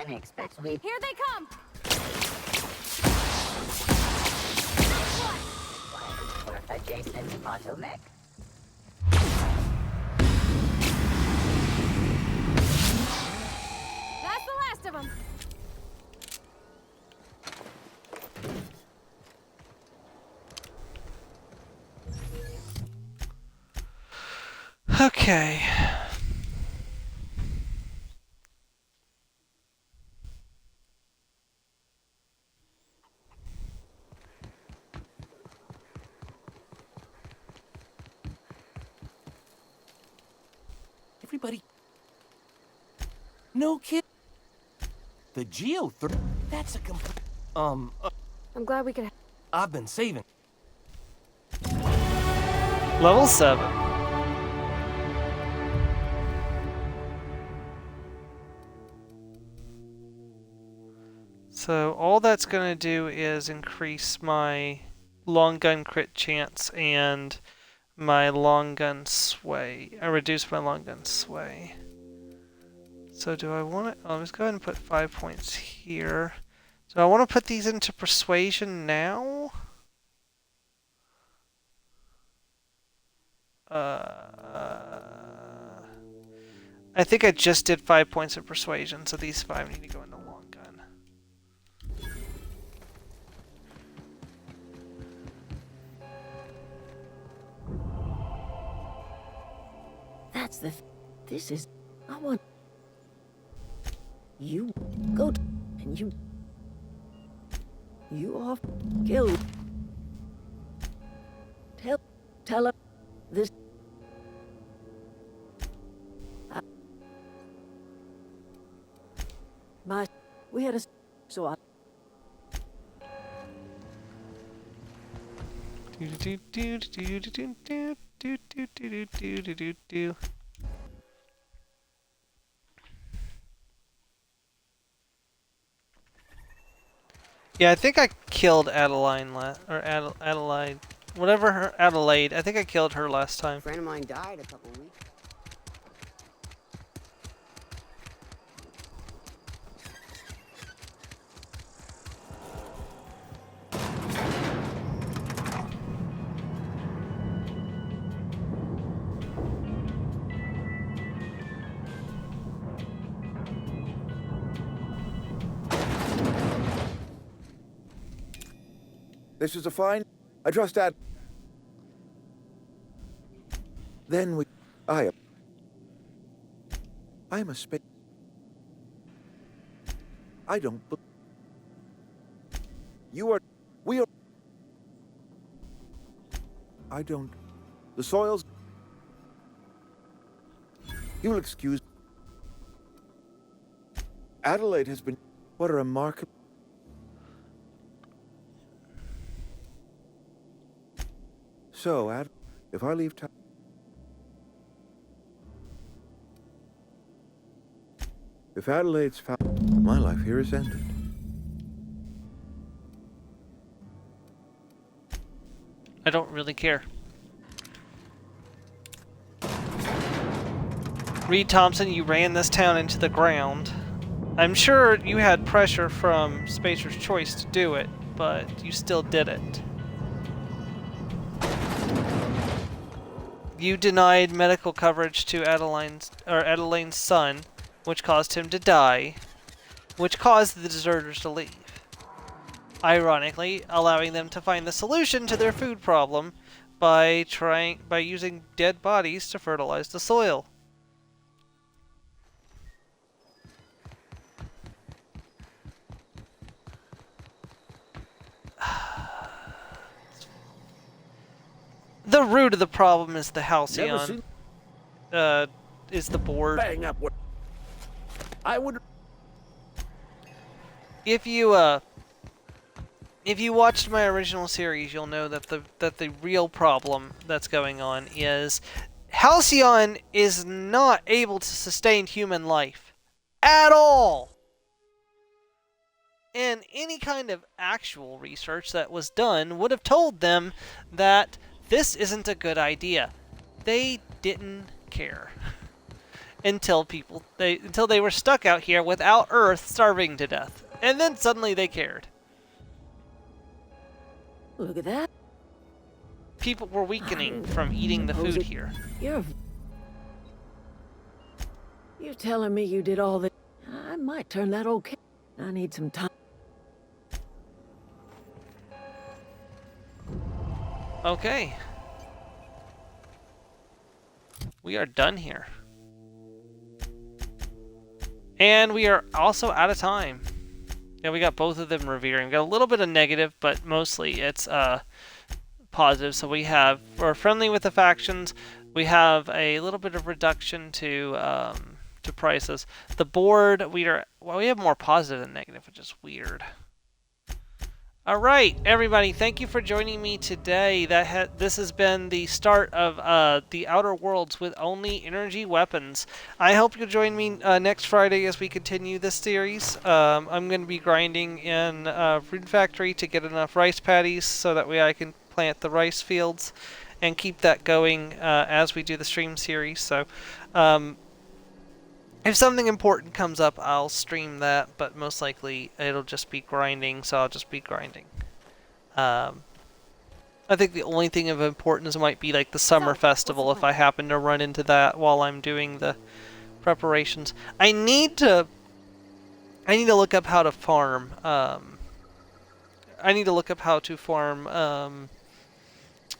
Unexpectedly. Here they come! Adjacent to bottleneck. rest of them. Okay. Everybody. No kid. The that's a complete. I'm glad we could. I've been saving. Level 7. So all that's going to do is increase my long gun crit chance and my long gun sway. I reduce my long gun sway. So do I want to... I'll just go ahead and put 5 points here. So I want to put these into persuasion now. I think I just did 5 points of persuasion, so these 5 need to go into long gun. That's the... This is... I want... You go and you off kill. Tell her this. We had a so I. Yeah, I think I killed Adeline Adelaide, whatever her Adelaide. I think I killed her last time. A friend of mine died a couple weeks. This is a fine. I trust that. Then we... I'm a space... I don't... You are... We are... I don't... The soils... You will excuse... Adelaide has been... What a remarkable... So, if I leave town... If Adelaide's found... My life here is ended. I don't really care. Reed Thompson, you ran this town into the ground. I'm sure you had pressure from Spacer's Choice to do it, but you still did it. You denied medical coverage to Adeline's son, which caused him to die, which caused the deserters to leave. Ironically, allowing them to find the solution to their food problem by using dead bodies to fertilize the soil. The root of the problem is the Halcyon. Is the board. Bang up what... I would... If you watched my original series, you'll know that the real problem that's going on is Halcyon is not able to sustain human life at all. And any kind of actual research that was done would have told them that this isn't a good idea. They didn't care until they were stuck out here without Earth, starving to death. And then suddenly they cared. Look at that. People were weakening from eating the food here. You're telling me you did all that? might turn that okay. I need some time. Okay. We are done here. And we are also out of time. Yeah, we got both of them revering. We got a little bit of negative, but mostly it's positive. So we're friendly with the factions. We have a little bit of reduction to prices. The board, we have more positive than negative, which is weird. All right, everybody, thank you for joining me today. This has been the start of the Outer Worlds with only energy weapons. I hope you'll join me next Friday as we continue this series. I'm going to be grinding in Rune Factory to get enough rice paddies so that way I can plant the rice fields and keep that going as we do the stream series. So if something important comes up, I'll stream that, but most likely it'll just be grinding, so I'll just be grinding. I think the only thing of importance might be like the summer festival if I happen to run into that while I'm doing the preparations. I need to look up how to farm. I need to look up how to farm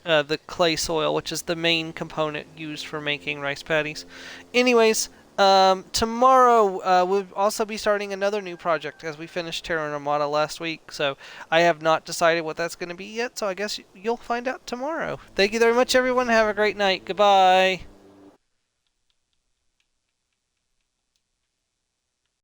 the clay soil, which is the main component used for making rice paddies. Anyways, tomorrow we'll also be starting another new project as we finished Terra Armada last week, so I have not decided what that's going to be yet, so I guess you'll find out tomorrow. Thank you very much, everyone. Have a great night. Goodbye.